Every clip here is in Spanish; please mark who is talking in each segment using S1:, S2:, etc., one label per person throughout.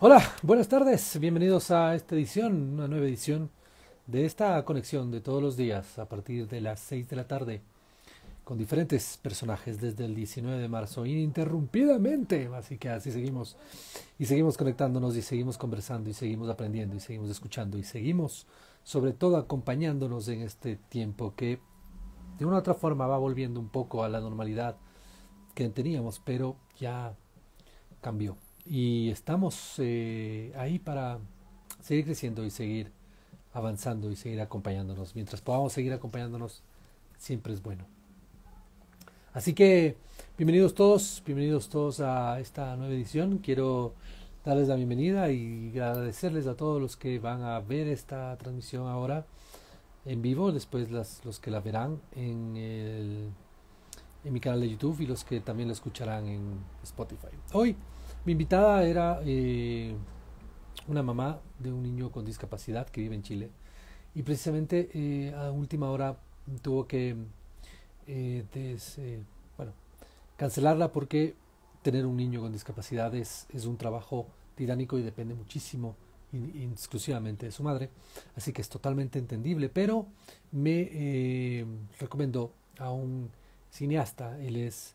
S1: Hola, buenas tardes, bienvenidos a esta edición, una nueva edición de esta conexión de todos los días a partir de las 6 de la tarde con diferentes personajes desde el 19 de marzo ininterrumpidamente, así que así seguimos y seguimos conectándonos y seguimos conversando y seguimos aprendiendo y seguimos escuchando y seguimos sobre todo acompañándonos en este tiempo que de una u otra forma va volviendo un poco a la normalidad que teníamos, pero ya cambió. Y estamos ahí para seguir creciendo y seguir avanzando y seguir acompañándonos. Mientras podamos seguir acompañándonos, siempre es bueno. Así que bienvenidos todos a esta nueva edición. Quiero darles la bienvenida y agradecerles a todos los que van a ver esta transmisión ahora en vivo, después los que la verán en mi canal de YouTube y los que también la escucharán en Spotify. Hoy mi invitada era una mamá de un niño con discapacidad que vive en Chile y precisamente a última hora tuvo que bueno, cancelarla porque tener un niño con discapacidad es un trabajo tiránico y depende muchísimo exclusivamente de su madre, así que es totalmente entendible, pero me recomendó a un cineasta. Él es,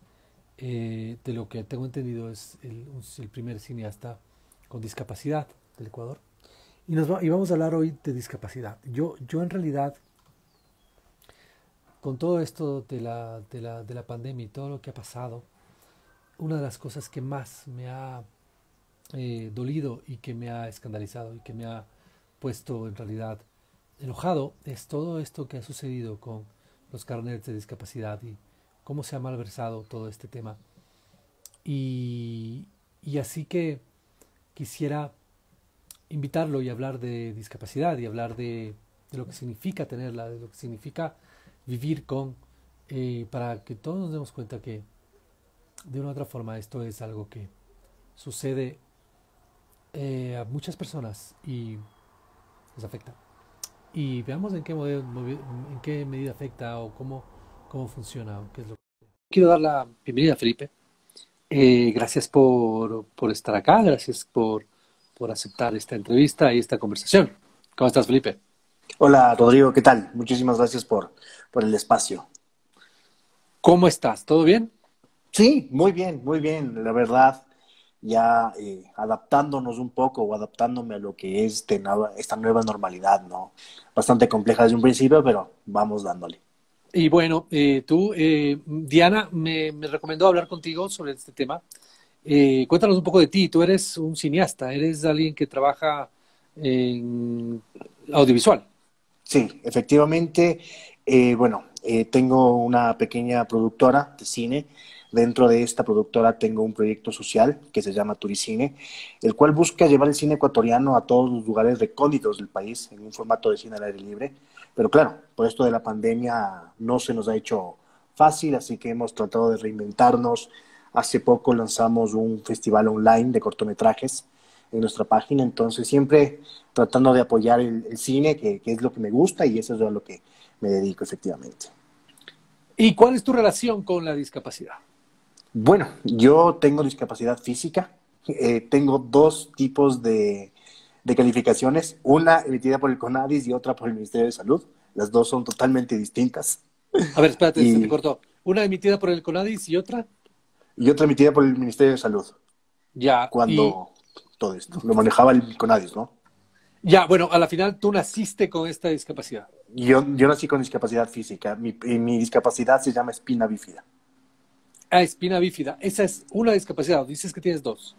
S1: de lo que tengo entendido, es el primer cineasta con discapacidad del Ecuador. Y vamos a hablar hoy de discapacidad. Yo en realidad, con todo esto de la pandemia y todo lo que ha pasado, una de las cosas que más me ha dolido y que me ha escandalizado y que me ha puesto en realidad enojado es todo esto que ha sucedido con los carnets de discapacidad y cómo se ha malversado todo este tema. Y así que quisiera invitarlo y hablar de discapacidad y hablar de lo que significa tenerla, de lo que significa vivir con, para que todos nos demos cuenta que de una u otra forma esto es algo que sucede a muchas personas y les afecta. Y veamos en qué medida afecta o cómo funciona o qué es lo que... Quiero dar la bienvenida a Felipe. Gracias por estar acá, gracias por aceptar esta entrevista y esta conversación. ¿Cómo estás, Felipe?
S2: Hola Rodrigo, ¿qué tal? Muchísimas gracias por el espacio.
S1: ¿Cómo estás? ¿Todo bien?
S2: Sí, muy bien, la verdad, ya adaptándonos un poco o adaptándome a lo que es esta nueva normalidad, ¿no? Bastante compleja desde un principio, pero vamos dándole.
S1: Y bueno, Diana me recomendó hablar contigo sobre este tema. Cuéntanos un poco de ti. Tú eres un cineasta, eres alguien que trabaja en audiovisual.
S2: Sí, efectivamente, tengo una pequeña productora de cine. Dentro de esta productora tengo un proyecto social que se llama Turicine, el cual busca llevar el cine ecuatoriano a todos los lugares recónditos del país en un formato de cine al aire libre. Pero claro, por esto de la pandemia no se nos ha hecho fácil, así que hemos tratado de reinventarnos. Hace poco lanzamos un festival online de cortometrajes en nuestra página, entonces siempre tratando de apoyar el cine, que es lo que me gusta y eso es a lo que me dedico efectivamente.
S1: ¿Y cuál es tu relación con la discapacidad?
S2: Bueno, yo tengo discapacidad física, tengo dos tipos de calificaciones, una emitida por el CONADIS y otra por el Ministerio de Salud. Las dos son totalmente distintas.
S1: A ver, espérate, se te
S2: Y,
S1: cortó. Una emitida por el CONADIS y otra.
S2: y otra emitida por el Ministerio de Salud,
S1: Ya, y
S2: cuando todo esto lo manejaba el CONADIS, ¿no?
S1: ya, bueno, a la final tú naciste con esta discapacidad.
S2: Yo nací con discapacidad física, mi discapacidad se llama espina bífida.
S1: Ah, espina bífida. Esa es una discapacidad. Dices que tienes dos.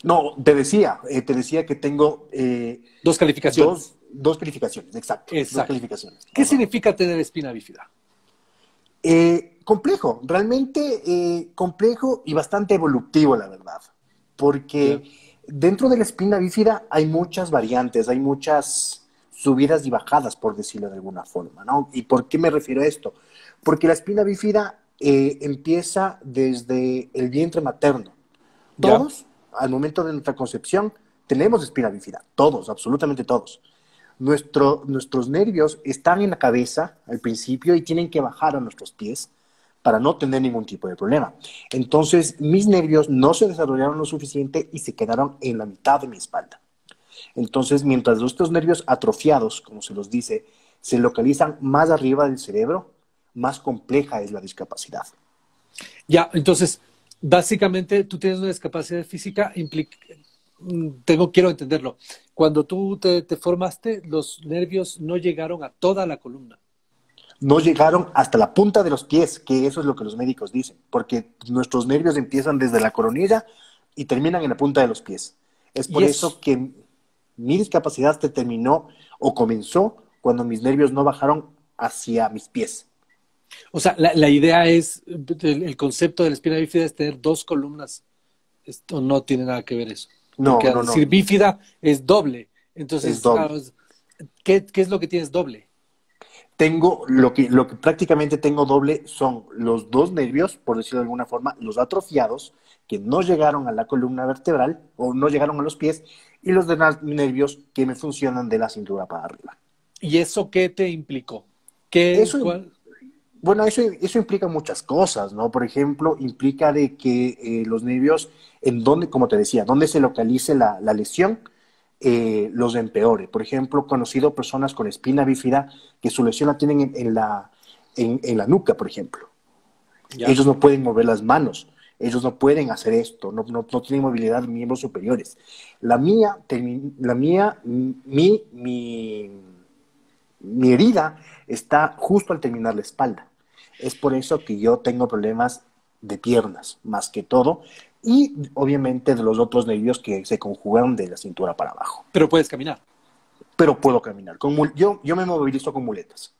S2: No, te decía que tengo
S1: Dos calificaciones.
S2: dos calificaciones, exacto, dos
S1: Exacto.
S2: calificaciones.
S1: ¿Qué
S2: Ajá.
S1: significa tener espina bífida?
S2: Complejo, realmente complejo y bastante evolutivo, la verdad,
S1: Ya,
S2: porque dentro de la espina bífida hay muchas variantes, hay muchas subidas y bajadas, por decirlo de alguna forma, ¿no? ¿Y por qué me refiero a esto? Porque la espina bífida empieza desde el vientre materno.
S1: ya,
S2: Todos, al momento de nuestra concepción, tenemos espina bífida, todos, absolutamente todos. Nuestros nervios están en la cabeza al principio y tienen que bajar a nuestros pies para no tener ningún tipo de problema. Entonces, mis nervios no se desarrollaron lo suficiente y se quedaron en la mitad de mi espalda. Entonces, mientras estos nervios atrofiados, como se los dice, se localizan más arriba del cerebro, más compleja es la discapacidad.
S1: Ya, entonces, básicamente tú tienes una discapacidad física, quiero entenderlo. Cuando tú te formaste, los nervios no llegaron a toda la columna.
S2: No llegaron hasta la punta de los pies, que eso es lo que los médicos dicen, porque nuestros nervios empiezan desde la coronilla y terminan en la punta de los pies. Es por eso que mi discapacidad se terminó o comenzó cuando mis nervios no bajaron hacia mis pies.
S1: O sea, la idea es, el concepto de la espina bífida es tener dos columnas. Esto no tiene nada que ver eso.
S2: No,
S1: Porque al
S2: no, no.
S1: decir bífida es doble. Entonces,
S2: Es doble.
S1: ¿qué es lo que tienes doble?
S2: Tengo lo que prácticamente tengo doble son los dos nervios, por decirlo de alguna forma, los atrofiados, que no llegaron a la columna vertebral o no llegaron a los pies, y los demás nervios que me funcionan de la cintura para arriba.
S1: ¿Y eso qué te implicó?
S2: Eso, bueno, eso implica muchas cosas, ¿no? Por ejemplo, implica de que los nervios, en donde, como te decía, donde se localice la lesión, los empeore. Por ejemplo, he conocido personas con espina bífida que su lesión la tienen en la nuca, por ejemplo.
S1: Ya.
S2: Ellos no pueden mover las manos, ellos no pueden hacer esto, no tienen movilidad de miembros superiores. Mi herida está justo al terminar la espalda. Es por eso que yo tengo problemas de piernas, más que todo, y obviamente de los otros nervios que se conjugan de la cintura para abajo.
S1: Pero puedes caminar.
S2: Pero puedo caminar. Yo me movilizo con muletas.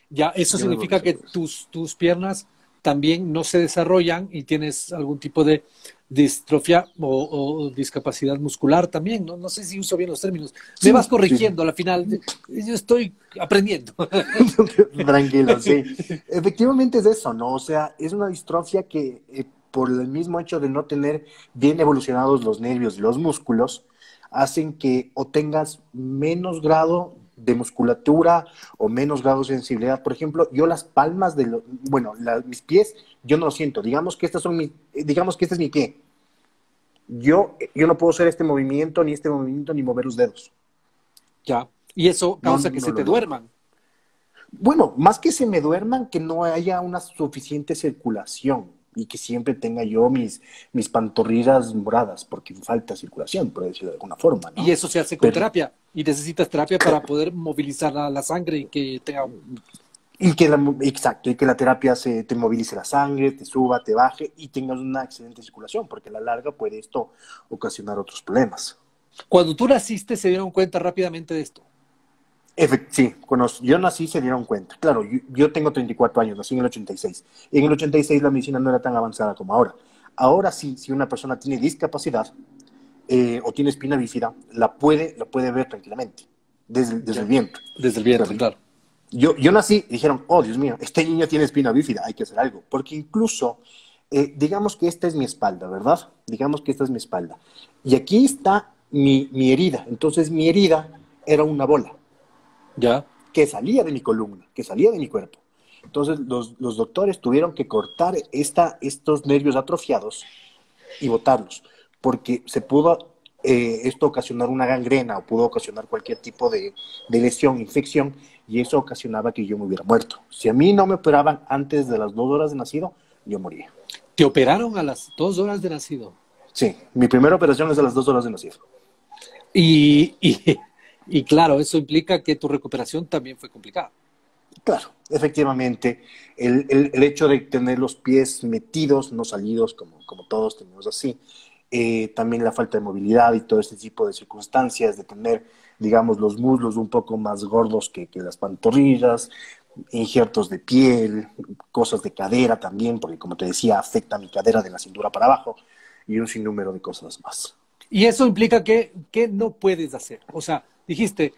S1: Ya, eso significa que tus piernas también no se desarrollan y tienes algún tipo de distrofia o discapacidad muscular también, ¿no? No sé si uso bien los términos.
S2: Sí,
S1: Me vas corrigiendo,
S2: sí.
S1: al final yo estoy aprendiendo.
S2: Tranquilo, sí. Efectivamente es eso, ¿no? O sea, es una distrofia que por el mismo hecho de no tener bien evolucionados los nervios y los músculos, hacen que o tengas menos grado de musculatura o menos grado de sensibilidad. Por ejemplo, yo las palmas mis pies, yo no lo siento. Digamos que digamos que este es mi pie. Yo no puedo hacer este movimiento, ni mover los dedos.
S1: Ya. Y eso causa que
S2: No
S1: se te
S2: lo logro.
S1: duerman.
S2: Bueno, más que se me duerman, que no haya una suficiente circulación y que siempre tenga yo mis pantorrillas moradas, porque falta circulación, por decirlo de alguna forma, ¿no?
S1: Y eso se hace con terapia. Y necesitas terapia para poder movilizar la sangre y que tenga...
S2: Exacto, y que la terapia te movilice la sangre, te suba, te baje y tengas una excelente circulación, porque a la larga puede esto ocasionar otros problemas.
S1: Cuando tú naciste, ¿se dieron cuenta rápidamente de esto?
S2: Sí, cuando yo nací se dieron cuenta. Claro, yo tengo 34 años, nací en el 86. Y en el 86 la medicina no era tan avanzada como ahora. Ahora sí, si una persona tiene discapacidad o tiene espina bífida, la puede ver tranquilamente, desde el vientre.
S1: Desde el vientre, claro.
S2: Yo nací y dijeron, oh, Dios mío, este niño tiene espina bífida, hay que hacer algo. Porque incluso, digamos que esta es mi espalda, ¿verdad? Digamos que esta es mi espalda. Y aquí está mi herida. Entonces, mi herida era una bola.
S1: Ya.
S2: Que salía de mi columna, que salía de mi cuerpo. Entonces, los doctores tuvieron que cortar estos nervios atrofiados y botarlos, porque se pudo esto ocasionar una gangrena o pudo ocasionar cualquier tipo de lesión, infección, y eso ocasionaba que yo me hubiera muerto. Si a mí no me operaban antes de las 2 horas de nacido, yo moría.
S1: ¿Te operaron a las 2 horas de nacido?
S2: Sí, mi primera operación es a las 2 horas de nacido.
S1: Y claro, eso implica que tu recuperación también fue complicada.
S2: Claro, efectivamente, el hecho de tener los pies metidos, no salidos, como todos tenemos así, también la falta de movilidad y todo este tipo de circunstancias, de tener, digamos, los muslos un poco más gordos que las pantorrillas, injertos de piel, cosas de cadera también, porque como te decía, afecta mi cadera de la cintura para abajo, y un sinnúmero de cosas más.
S1: Y eso implica que no puedes hacer. O sea, dijiste,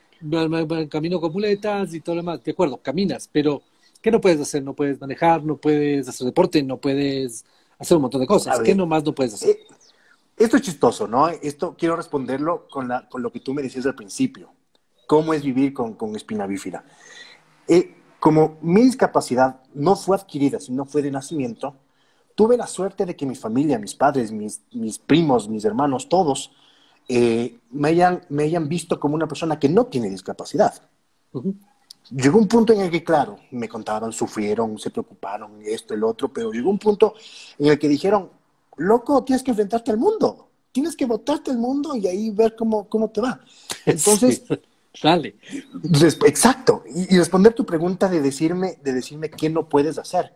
S1: camino con muletas y todo lo demás. De acuerdo, caminas, pero ¿qué no puedes hacer? No puedes manejar, no puedes hacer deporte, no puedes hacer un montón de cosas. ¿Qué nomás no puedes hacer?
S2: Esto es chistoso, ¿no? Esto quiero responderlo con lo que tú me decías al principio. ¿Cómo es vivir con espina bífida? como mi discapacidad no fue adquirida, sino fue de nacimiento, tuve la suerte de que mi familia, mis padres, mis primos, mis hermanos, todos, me hayan visto como una persona que no tiene discapacidad.
S1: Ujú.
S2: Llegó un punto en el que, claro, me contaban, sufrieron, se preocuparon, esto, el otro, pero llegó un punto en el que dijeron, loco, tienes que enfrentarte al mundo, tienes que botarte al mundo y ahí ver cómo te va.
S1: Sí,
S2: Entonces,
S1: dale.
S2: exacto, y responder tu pregunta de decirme qué no puedes hacer.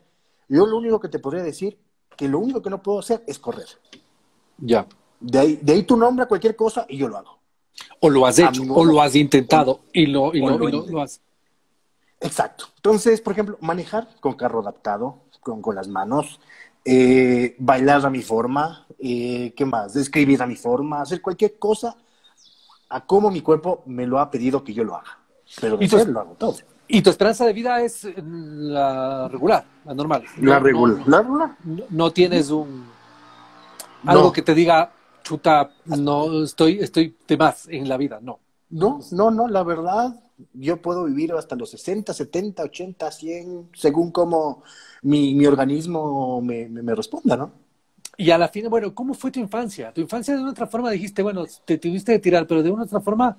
S2: Yo lo único que te podría decir, que lo único que no puedo hacer es correr.
S1: Ya.
S2: De ahí tú nombra cualquier cosa y yo lo hago.
S1: O lo has
S2: A
S1: hecho,
S2: mi
S1: o lo
S2: modo,
S1: has
S2: o,
S1: intentado y
S2: o lo
S1: lo
S2: intenté.
S1: has.
S2: Exacto. Entonces, por ejemplo, manejar con carro adaptado, con las manos, bailar a mi forma, ¿qué más? Escribir a mi forma, hacer cualquier cosa a como mi cuerpo me lo ha pedido que yo lo haga. Pero de
S1: Y tu,
S2: ser, lo hago todo.
S1: y tu esperanza de vida es la regular, la normal. No tienes algo
S2: No,
S1: que te diga, chuta, no estoy de más en la vida. No.
S2: no, la verdad, yo puedo vivir hasta los 60, 70, 80, 100, según cómo mi organismo me responda, ¿no?
S1: Y a la fin, bueno, ¿cómo fue tu infancia? Tu infancia de una otra forma dijiste, bueno, te tuviste que tirar, pero de una otra forma,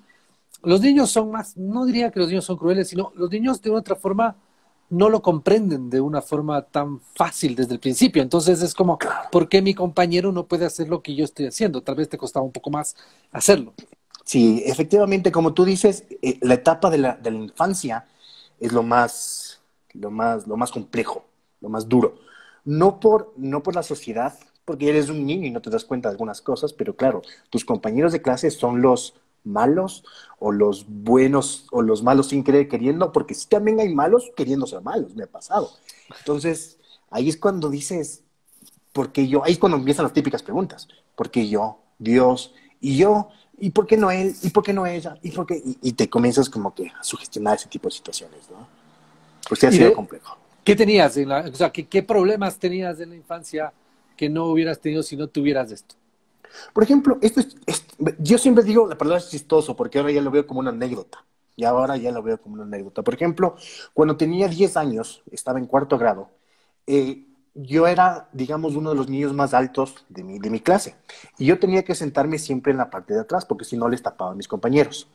S1: los niños son más, no diría que los niños son crueles, sino los niños de una otra forma no lo comprenden de una forma tan fácil desde el principio. Entonces es como, ¿por qué mi compañero no puede hacer lo que yo estoy haciendo? Tal vez te costaba un poco más hacerlo.
S2: Sí, efectivamente, como tú dices, la etapa de la infancia es lo más complejo, lo más duro. No por la sociedad, porque eres un niño y no te das cuenta de algunas cosas, pero claro, tus compañeros de clase son los malos o los buenos o los malos sin querer queriendo, porque sí también hay malos queriendo ser malos, me ha pasado. Entonces, ahí es cuando dices, porque yo, ahí es cuando empiezan las típicas preguntas. ¿Por qué yo? Dios, y yo, ¿y por qué no él? ¿Y por qué no ella? ¿Y por qué? Y te comienzas como que a sugestionar ese tipo de situaciones, ¿no? Pues sí ha
S1: ¿Y
S2: sido
S1: de
S2: complejo.
S1: qué tenías o sea, qué problemas tenías en la infancia que no hubieras tenido si no tuvieras esto?
S2: Por ejemplo, yo siempre digo, la palabra es chistoso, porque ahora ya lo veo como una anécdota. Y ahora ya lo veo como una anécdota. Por ejemplo, cuando tenía 10 años, estaba en cuarto grado, yo era, digamos, uno de los niños más altos de mi clase. Y yo tenía que sentarme siempre en la parte de atrás, porque si no les tapaba a mis compañeros.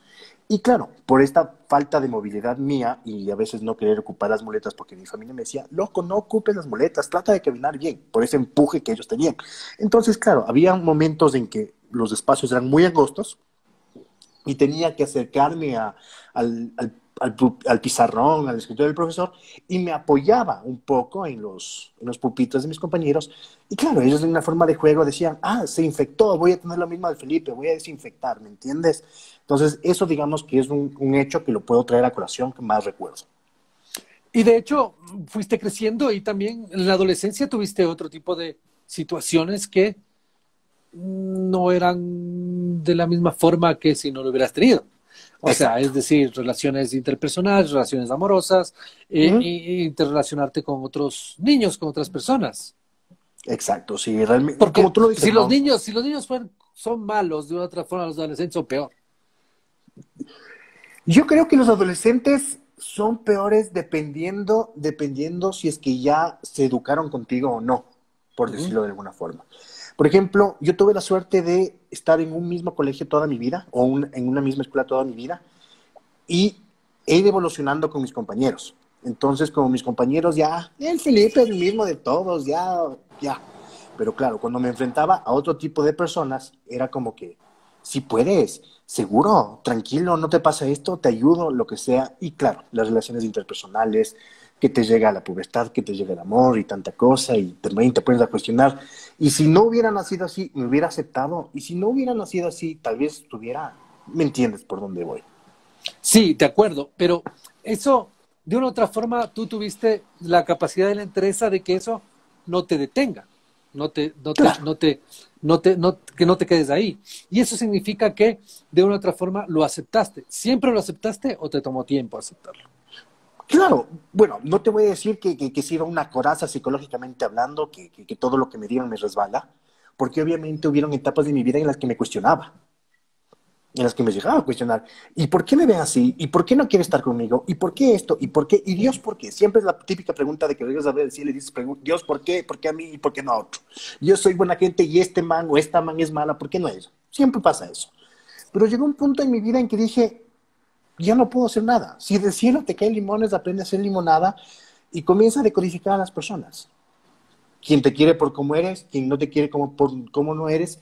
S2: Y claro, por esta falta de movilidad mía y a veces no querer ocupar las muletas, porque mi familia me decía, loco, no ocupes las muletas, trata de caminar bien, por ese empuje que ellos tenían. Entonces, claro, había momentos en que los espacios eran muy angostos y tenía que acercarme al pizarrón, al escritorio del profesor, y me apoyaba un poco en los pupitres de mis compañeros. Y claro, ellos de una forma de juego decían, ah, se infectó, voy a tener lo mismo al Felipe, voy a desinfectar, ¿me entiendes? Entonces, eso digamos que es un hecho que lo puedo traer a colación que más recuerdo.
S1: Y de hecho, fuiste creciendo y también en la adolescencia tuviste otro tipo de situaciones que no eran de la misma forma que si no lo hubieras tenido. O sea,
S2: Exacto.
S1: es decir, relaciones interpersonales, relaciones amorosas,
S2: Ujú.
S1: interrelacionarte con otros niños, con otras personas.
S2: Exacto, sí, realmente, como
S1: Porque
S2: tú lo dices, ¿no?
S1: si los niños son malos de una otra forma, los adolescentes son peor.
S2: Yo creo que los adolescentes son peores dependiendo si es que ya se educaron contigo o no, por
S1: Ujú.
S2: decirlo de alguna forma. Por ejemplo, yo tuve la suerte de estar en un mismo colegio toda mi vida, en una misma escuela toda mi vida, y he ido evolucionando con mis compañeros. Entonces, como mis compañeros ya, el Felipe es el mismo de todos, ya. Pero claro, cuando me enfrentaba a otro tipo de personas, era como que, si puedes, seguro, tranquilo, no te pasa esto, te ayudo, lo que sea. Y claro, las relaciones interpersonales, que te llega la pubertad, que te llega el amor y tanta cosa, y también te pones a cuestionar. Y si no hubiera nacido así, me hubiera aceptado. Y si no hubiera nacido así, tal vez tuviera, ¿me entiendes por dónde voy?
S1: Sí, de acuerdo, pero eso, de una u otra forma, tú tuviste la capacidad y la entereza de que eso no te detenga, no te, no te,
S2: Claro.
S1: no te, que no te quedes ahí. Y eso significa que de una u otra forma lo aceptaste. ¿Siempre lo aceptaste o te tomó tiempo aceptarlo?
S2: Claro, bueno, no te voy a decir que he sido una coraza psicológicamente hablando, que todo lo que me dieron me resbala, porque obviamente hubieron etapas de mi vida en las que me cuestionaba. en las que me llegaba a cuestionar, ¿y por qué me ven así? ¿Y por qué no quiere estar conmigo? ¿Y por qué esto? ¿Y por qué? ¿Y Dios por qué? Siempre es la típica pregunta de que llegas a ver el cielo y dices, Dios por qué? ¿Por qué a mí y por qué no a otro? Yo soy buena gente y este man o esta man es mala, ¿por qué no a ella? Siempre pasa eso. Pero llegó un punto en mi vida en que dije, ya no puedo hacer nada. Si del cielo te caen limones, aprende a hacer limonada y comienza a decodificar a las personas. Quien te quiere por cómo eres, quien no te quiere como por cómo no eres.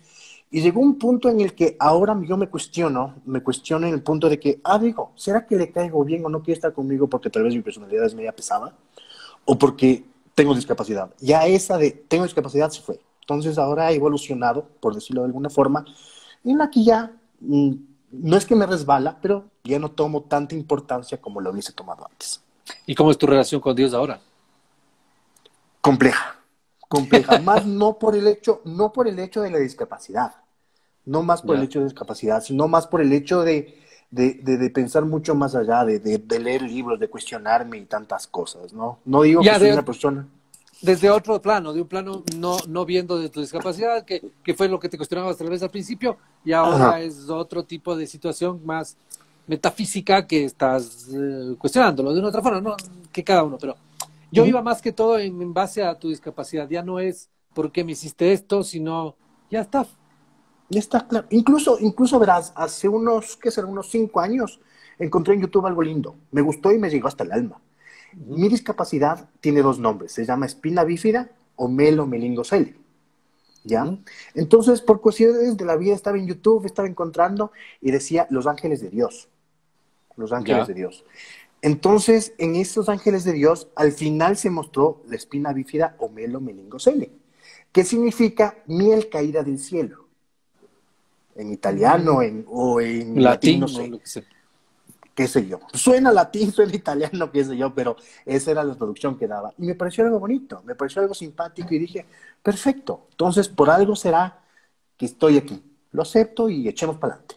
S2: Y llegó un punto en el que ahora yo me cuestiono en el punto de que, digo, ¿será que le caigo bien o no quiere estar conmigo porque tal vez mi personalidad es media pesada? ¿O porque tengo discapacidad? Ya esa de tengo discapacidad se fue. Entonces ahora he evolucionado, por decirlo de alguna forma, en la que ya no es que me resbala, pero ya no tomo tanta importancia como lo hubiese tomado antes.
S1: ¿Y cómo es tu relación con Dios ahora?
S2: Compleja, compleja, más no por el hecho de la discapacidad, no más por el
S1: Ya.
S2: hecho de discapacidad, sino más por el hecho de pensar mucho más allá, de leer libros, de cuestionarme y tantas cosas, ¿no? No digo que
S1: Ya,
S2: soy una persona.
S1: desde otro plano, de un plano no viendo de tu discapacidad, que fue lo que te cuestionabas tal vez al principio, y ahora
S2: Ajá.
S1: es otro tipo de situación más metafísica que estás cuestionándolo de una otra forma, no que cada uno, pero yo
S2: Ujú.
S1: iba más que todo en base a tu discapacidad, ya no es por qué me hiciste esto, sino ya está.
S2: Ya está claro. Incluso verás, hace ¿qué será? Unos 5 años, encontré en YouTube algo lindo. Me gustó y me llegó hasta el alma.
S1: Ujú.
S2: Mi discapacidad tiene dos nombres. Se llama espina bífida o melonmeningocele. ¿Ya?
S1: Ujú.
S2: Entonces, por cuestiones de la vida, estaba en YouTube, estaba encontrando y decía Los Ángeles de Dios. Los Ángeles
S1: Ya.
S2: de Dios. Entonces, en estos Ángeles de Dios, al final se mostró la espina bífida o melonmeningocele, que significa miel caída del cielo en italiano o en latín, no
S1: Latín o
S2: sé,
S1: lo que sea.
S2: qué sé yo. Suena latín, suena italiano, qué sé yo, pero esa era la traducción que daba. Y me pareció algo bonito, me pareció algo simpático y dije, perfecto, entonces por algo será que estoy aquí. Lo acepto y echemos para adelante.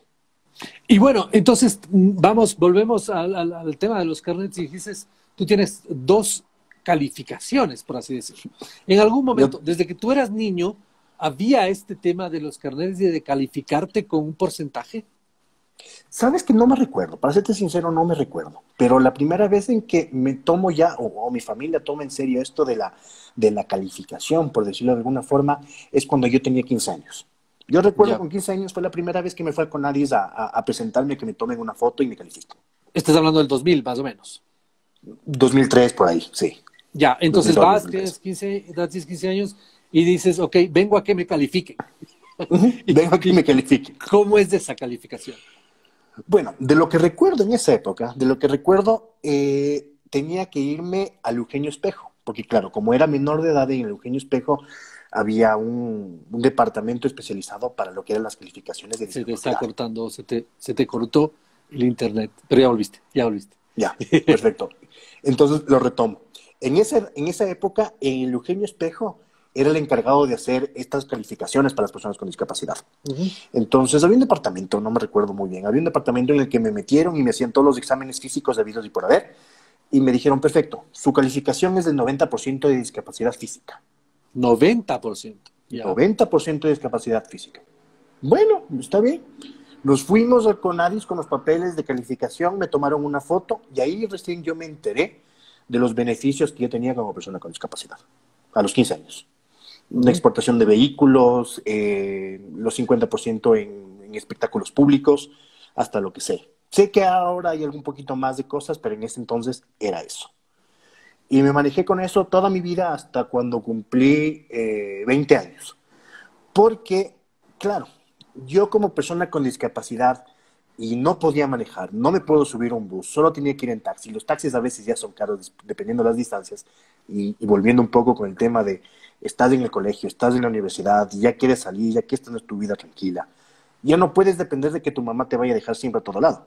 S1: Y bueno, entonces volvemos al tema de los carnets y dices, tú tienes dos calificaciones, por así decirlo. En algún
S2: Yo,
S1: momento, desde que tú eras niño, ¿había este tema de los carnets y de calificarte con un porcentaje?
S2: sabes que no me recuerdo, para serte sincero, no me recuerdo, pero la primera vez en que me tomo ya, o mi familia toma en serio esto de la calificación, por decirlo de alguna forma, es cuando yo tenía 15 años. Yo recuerdo
S1: Ya.
S2: con 15 años fue la primera vez que me fue con Conadis a presentarme, que me tomen una foto y me califiquen.
S1: Estás hablando del 2000, más o menos.
S2: 2003 por ahí, sí.
S1: Ya, entonces
S2: 2002,
S1: vas,
S2: 2003.
S1: tienes 15 años y dices, ok, vengo a que me califiquen.
S2: Ujú.
S1: ¿Y,
S2: Vengo aquí y
S1: y
S2: me califiquen.
S1: cómo es de esa calificación?
S2: Bueno, de lo que recuerdo en esa época, de lo que recuerdo, tenía que irme al Eugenio Espejo, porque claro, como era menor de edad en el Eugenio Espejo, había un departamento especializado para lo que eran las calificaciones de
S1: Se te está
S2: discapacidad.
S1: cortando, se te cortó el internet, pero ya volviste, ya volviste.
S2: Ya, perfecto. Entonces lo retomo. En esa época, el Eugenio Espejo era el encargado de hacer estas calificaciones para las personas con discapacidad.
S1: Ujú.
S2: Entonces había un departamento, no me recuerdo muy bien, había un departamento en el que me metieron y me hacían todos los exámenes físicos debidos y por haber, y me dijeron, perfecto, su calificación es del 90% de discapacidad física.
S1: 90%. Ya.
S2: 90% de discapacidad física. Bueno, está bien. Nos fuimos al Conadis con los papeles de calificación, me tomaron una foto y ahí recién yo me enteré de los beneficios que yo tenía como persona con discapacidad, a los 15 años. Una
S1: Ujú.
S2: exportación de vehículos, los 50% en espectáculos públicos, hasta lo que sé. Sé que ahora hay algún poquito más de cosas, pero en ese entonces era eso. Y me manejé con eso toda mi vida hasta cuando cumplí 20 años. Porque, claro, yo como persona con discapacidad y no podía manejar, no me puedo subir a un bus, solo tenía que ir en taxi. Los taxis a veces ya son caros dependiendo de las distancias. Y volviendo un poco con el tema de estás en el colegio, estás en la universidad, ya quieres salir, ya quieres tener tu vida tranquila. Ya no puedes depender de que tu mamá te vaya a dejar siempre a todo lado.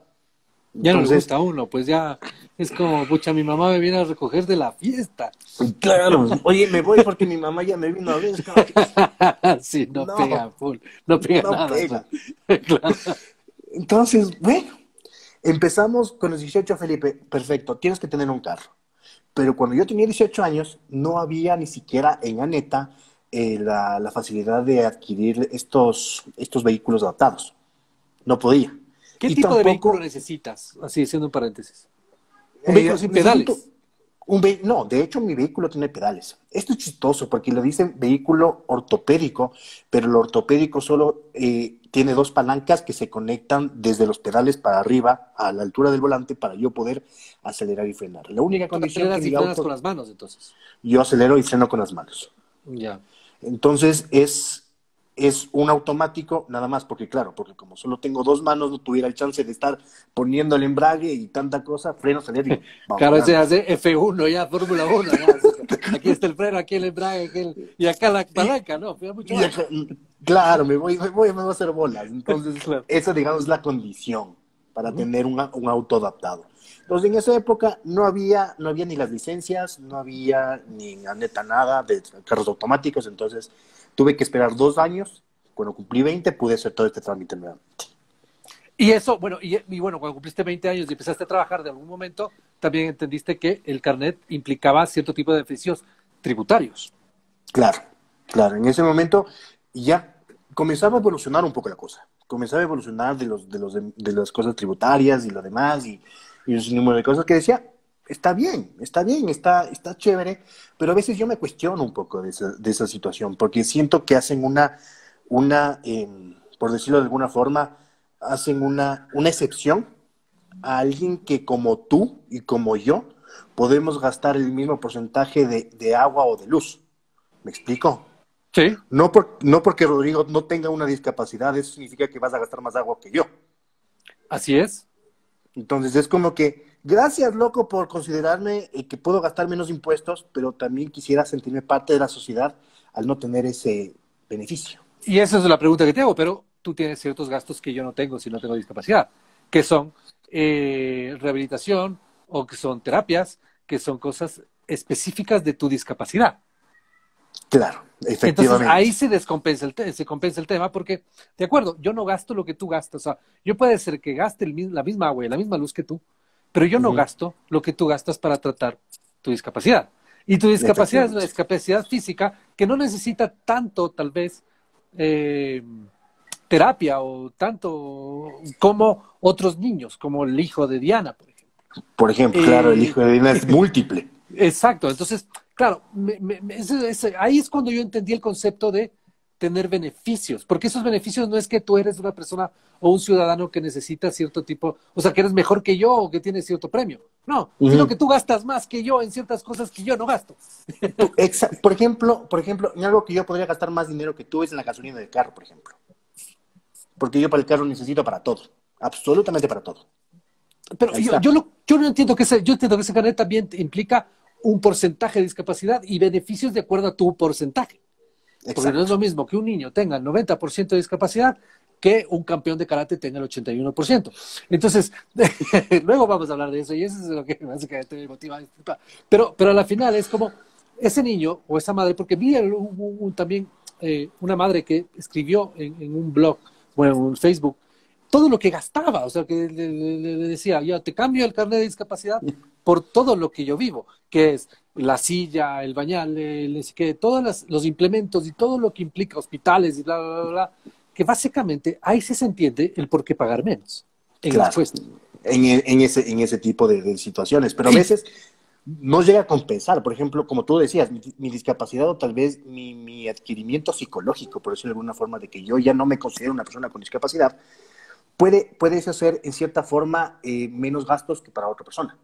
S1: Ya no le
S2: Entonces,
S1: gusta a uno, pues ya es como, pucha, mi mamá me viene a recoger de la fiesta.
S2: claro, oye, me voy porque mi mamá ya me vino a ver. Es como que,
S1: Sí, no pega
S2: no,
S1: full, no pega
S2: no
S1: nada.
S2: pega.
S1: Claro.
S2: Entonces, bueno, empezamos con los 18, Felipe. Perfecto, tienes que tener un carro. Pero cuando yo tenía 18 años, no había ni siquiera en Aneta la facilidad de adquirir estos vehículos adaptados. No podía.
S1: ¿Qué
S2: y
S1: tipo de vehículo
S2: tampoco...
S1: necesitas? Así, haciendo un paréntesis. Un vehículo sin
S2: necesito
S1: pedales.
S2: no, de hecho mi vehículo tiene pedales. Esto es chistoso porque lo dicen vehículo ortopédico, pero el ortopédico solo tiene dos palancas que se conectan desde los pedales para arriba a la altura del volante para yo poder acelerar y frenar. La única
S1: Tú
S2: condición que
S1: aceleras y
S2: mi
S1: frenas con
S2: auto,
S1: las manos, entonces.
S2: yo acelero y freno con las manos.
S1: Ya.
S2: Entonces es un automático nada más, porque claro, porque como solo tengo dos manos, no tuviera el chance de estar poniendo el embrague y tanta cosa, freno, acelero y vamos
S1: Claro, ese
S2: volando.
S1: hace F1 ya, Fórmula 1 ya. Aquí está el freno, aquí el embrague, y acá la
S2: Y,
S1: palanca, ¿no? Fue mucho
S2: y
S1: más.
S2: claro, me voy a hacer bolas. Entonces,
S1: Claro.
S2: esa, digamos, es la condición para
S1: Ujú.
S2: tener un auto adaptado. Entonces, en esa época no había ni las licencias, no había ni la neta nada de carros automáticos, entonces tuve que esperar 2 años. Cuando cumplí 20 pude hacer todo este trámite nuevamente.
S1: Y eso, bueno, y bueno, cuando cumpliste 20 años y empezaste a trabajar de algún momento, también entendiste que el carnet implicaba cierto tipo de beneficios tributarios.
S2: Claro, claro, en ese momento ya comenzaba a evolucionar un poco la cosa. Comenzaba a evolucionar de las cosas tributarias y lo demás y un sinnúmero de cosas que decía, está bien, está chévere, pero a veces yo me cuestiono un poco de esa situación, porque siento que hacen por decirlo de alguna forma, hacen una excepción a alguien que como tú y como yo podemos gastar el mismo porcentaje de agua o de luz. ¿Me explico?
S1: Sí,
S2: No porque Rodrigo no tenga una discapacidad, eso significa que vas a gastar más agua que yo.
S1: así es.
S2: Entonces es como que, gracias, loco, por considerarme que puedo gastar menos impuestos, pero también quisiera sentirme parte de la sociedad al no tener ese beneficio.
S1: Y esa es la pregunta que te hago, pero tú tienes ciertos gastos que yo no tengo si no tengo discapacidad, que son rehabilitación o que son terapias, que son cosas específicas de tu discapacidad.
S2: Claro,
S1: Entonces ahí
S2: efectivamente.
S1: se compensa el tema porque, de acuerdo, yo no gasto lo que tú gastas. O sea, yo puede ser que gaste la misma agua y la misma luz que tú, pero yo no
S2: Ujú,
S1: gasto lo que tú gastas para tratar tu discapacidad. Y tu discapacidad es una
S2: efectivamente.
S1: discapacidad física que no necesita tanto, tal vez, eh, terapia o tanto como otros niños, como el hijo de Diana, por ejemplo.
S2: Por ejemplo, claro, el
S1: Eh,
S2: hijo de Dina es múltiple.
S1: Exacto, entonces, claro, ahí es cuando yo entendí el concepto de tener beneficios, porque esos beneficios no es que tú eres una persona o un ciudadano que necesita cierto tipo, o sea, que eres mejor que yo o que tienes cierto premio, no, sino que
S2: Ujú.
S1: tú gastas más que yo en ciertas cosas que yo no gasto.
S2: Por ejemplo, en algo que yo podría gastar más dinero que tú es en la gasolina del carro, por ejemplo. Porque yo para el carro necesito para todo, absolutamente para todo.
S1: Pero
S2: Ahí está.
S1: yo no entiendo yo entiendo que ese carnet también implica un porcentaje de discapacidad y beneficios de acuerdo a tu porcentaje. Porque no es
S2: Exacto.
S1: lo mismo que un niño tenga el 90% de discapacidad que un campeón de karate tenga el 81%. Entonces, luego vamos a hablar de eso y eso es lo que básicamente me motiva. Pero a la final es como ese niño o esa madre, porque vi también una madre que escribió en un blog, bueno, en un Facebook, todo lo que gastaba, o sea, que le decía, yo te cambio el carnet de discapacidad por todo lo que yo vivo, que es la silla, el bañal, que todos los implementos y todo lo que implica hospitales y bla, bla, bla, bla, que básicamente ahí se entiende el por qué pagar menos en las
S2: Claro,
S1: cuestas.
S2: en ese tipo de situaciones, pero a
S1: Y,
S2: veces no llega a compensar. Por ejemplo, como tú decías, mi discapacidad o tal vez mi adquirimiento psicológico, por decirlo de alguna forma, de que yo ya no me considero una persona con discapacidad, puedes hacer en cierta forma menos gastos que para otra persona.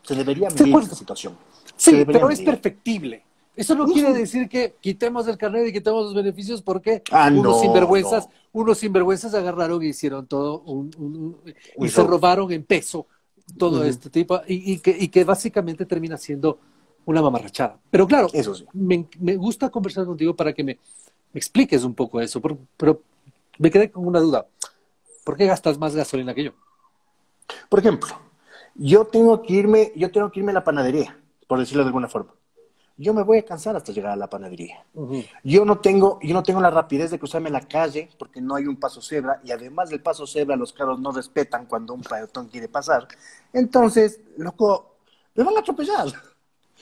S2: Se debería
S1: estoy de
S2: medir esta
S1: acuerdo.
S2: situación. Se
S1: Sí,
S2: debería
S1: pero es
S2: medir.
S1: perfectible. Eso no quiere
S2: Ujú.
S1: decir que quitemos el carnet y quitemos los beneficios porque
S2: No, no.
S1: unos sinvergüenzas agarraron y hicieron todo y
S2: Un
S1: se
S2: show.
S1: robaron en peso todo
S2: Ujú.
S1: este tipo y que básicamente termina siendo una mamarrachada. Pero claro,
S2: Eso sí.
S1: me gusta conversar contigo para que me expliques un poco eso, pero me quedé con una duda. ¿Por qué gastas más gasolina que yo?
S2: Por ejemplo, yo tengo que irme a la panadería, por decirlo de alguna forma. Yo me voy a cansar hasta llegar a la panadería.
S1: Ujú.
S2: Yo no tengo la rapidez de cruzarme la calle porque no hay un paso cebra y además del paso cebra los carros no respetan cuando un peatón quiere pasar. Entonces, loco, me van a atropellar.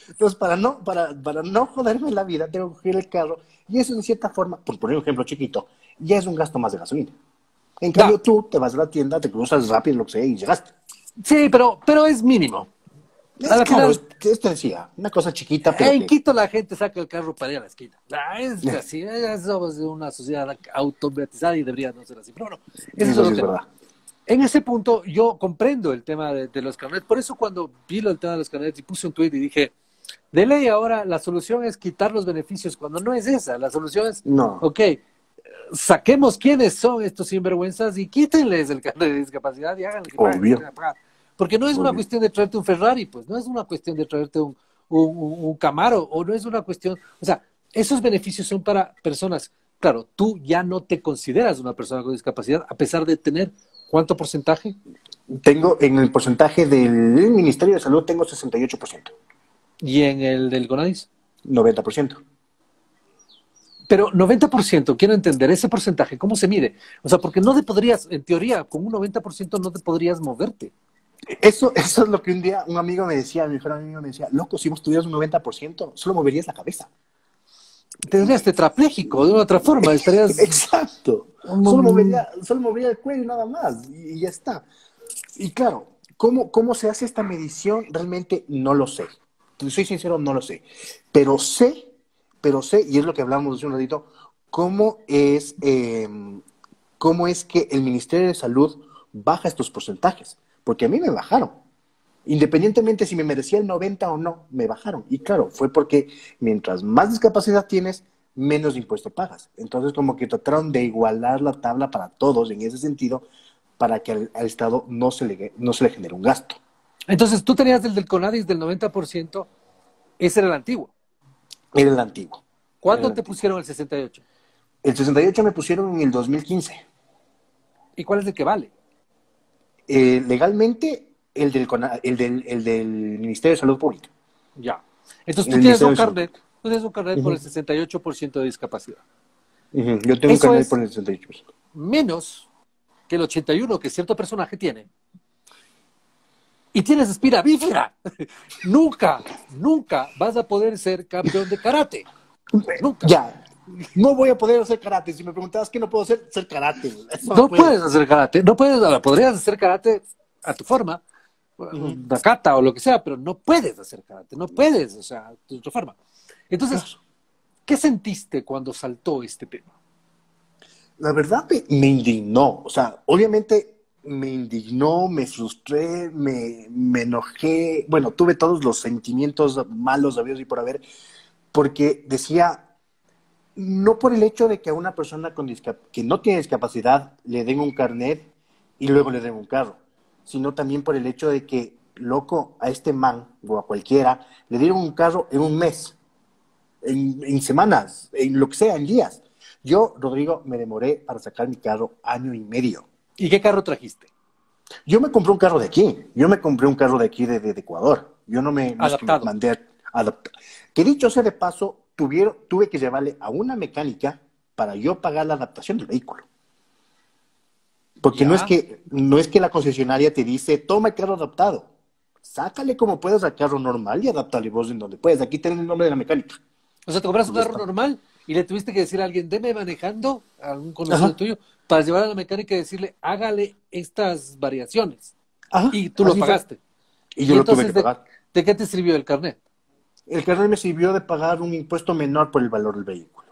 S2: Entonces, para no joderme la vida, tengo que coger el carro y eso en cierta forma, por poner un ejemplo chiquito, ya es un gasto más de gasolina. En cambio, tú te vas a la tienda, te cruzas rápido, lo que sea, y llegaste.
S1: Sí, pero es mínimo. A la
S2: Claro,
S1: final,
S2: te decía, una cosa chiquita, pero
S1: en
S2: que...
S1: Quito la gente saca el carro para ir a la esquina. Es así, somos una sociedad automatizada y debería no ser así. Pero bueno, ese es
S2: Eso sí
S1: otro
S2: es
S1: tema.
S2: verdad.
S1: En ese punto yo comprendo el tema de los carnets. Por eso cuando vi el tema de los carnets y puse un tweet y dije, de ley ahora la solución es quitar los beneficios cuando no es esa. La solución es,
S2: No,
S1: ok, saquemos quiénes son estos sinvergüenzas y quítenles el carnet de discapacidad y háganle que paguen, que
S2: obvio,
S1: tengan que pagar. Porque no es una
S2: obvio.
S1: cuestión de traerte un Ferrari, pues, no es una cuestión de traerte un Camaro, o no es una cuestión, o sea, esos beneficios son para personas. Claro, tú ya no te consideras una persona con discapacidad, a pesar de tener, ¿cuánto porcentaje?
S2: Tengo, en el porcentaje del Ministerio de Salud, tengo 68%,
S1: Y en el del CONADIS.
S2: 90%.
S1: Pero 90%, quiero entender, ese porcentaje, ¿cómo se mide? O sea, porque no te podrías, en teoría, con un 90% no te podrías moverte.
S2: Eso es lo que un día un amigo me decía, mi mejor amigo me decía, loco, si vos tuvieras un 90%, solo moverías la cabeza.
S1: Tendrías tetrapléjico, de una otra forma, estarías...
S2: Exacto. Solo movería el cuello y nada más, y ya está. Y claro, ¿cómo se hace esta medición? Realmente no lo sé. Te soy sincero, no lo sé. Pero sé, y es lo que hablamos hace un ratito, cómo es, eh, cómo es que el Ministerio de Salud baja estos porcentajes. Porque a mí me bajaron. Independientemente si me merecía el 90 o no, me bajaron. Y claro, fue porque mientras más discapacidad tienes, menos impuesto pagas. Entonces, como que trataron de igualar la tabla para todos en ese sentido, para que al Estado no se le genere un gasto.
S1: Entonces, tú tenías el del CONADIS del 90%, ese era el antiguo.
S2: Era el antiguo. Era
S1: ¿Cuándo
S2: el
S1: te
S2: antiguo.
S1: pusieron el 68?
S2: El 68 me pusieron en el 2015.
S1: ¿Y cuál es el que vale?
S2: Legalmente, el del Ministerio de Salud Pública.
S1: Ya. Entonces,
S2: El Ministerio de Salud.
S1: tú tienes un carnet por el
S2: Ujú.
S1: 68% de discapacidad.
S2: Ujú. Yo tengo un
S1: Eso
S2: carnet por
S1: es
S2: el 68.
S1: menos que el 81% que cierto personaje tiene. Y tienes espina bífida. Nunca vas a poder ser campeón de karate. Nunca.
S2: Ya, no voy a poder hacer karate. Si me preguntabas qué no puedo hacer karate. Eso no
S1: No
S2: puedo.
S1: puedes hacer karate. No puedes, ahora, podrías hacer karate a tu forma,
S2: Ujú.
S1: Nakata o lo que sea, pero no puedes hacer karate. No puedes, o sea, de otra forma. Entonces, ¿qué sentiste cuando saltó este tema?
S2: La verdad me indignó. O sea, obviamente me indignó, me frustré, me enojé. Bueno, tuve todos los sentimientos malos habidos y por haber, porque decía, no por el hecho de que a una persona que no tiene discapacidad le den un carnet y luego le den un carro, sino también por el hecho de que, loco, a este man o a cualquiera le dieron un carro en un mes, en semanas, en lo que sea, en días. Yo, Rodrigo, me demoré para sacar mi carro año y medio.
S1: ¿Y qué carro trajiste?
S2: Yo me compré un carro de aquí. Yo me compré un carro de aquí de Ecuador. Yo no es que me
S1: Adaptado.
S2: mandé a adaptar. Que dicho sea de paso, tuve que llevarle a una mecánica para yo pagar la adaptación del vehículo. Porque no es
S1: Ya.
S2: que, no es que la concesionaria te dice, toma el carro adaptado. Sácale como puedas al carro normal y adáptale vos en donde puedes. Aquí tenés el nombre de la mecánica.
S1: O sea, te compras un
S2: Y ya
S1: carro
S2: está.
S1: normal y le tuviste que decir a alguien, deme manejando, a un conocido
S2: Ajá,
S1: tuyo, para llevar a la mecánica y decirle, hágale estas variaciones.
S2: ajá,
S1: Y tú lo
S2: así fue.
S1: pagaste.
S2: Y
S1: Y
S2: yo lo tuve que
S1: entonces,
S2: pagar.
S1: ¿de qué te sirvió el carnet?
S2: El carnet me sirvió de pagar un impuesto menor por el valor del vehículo.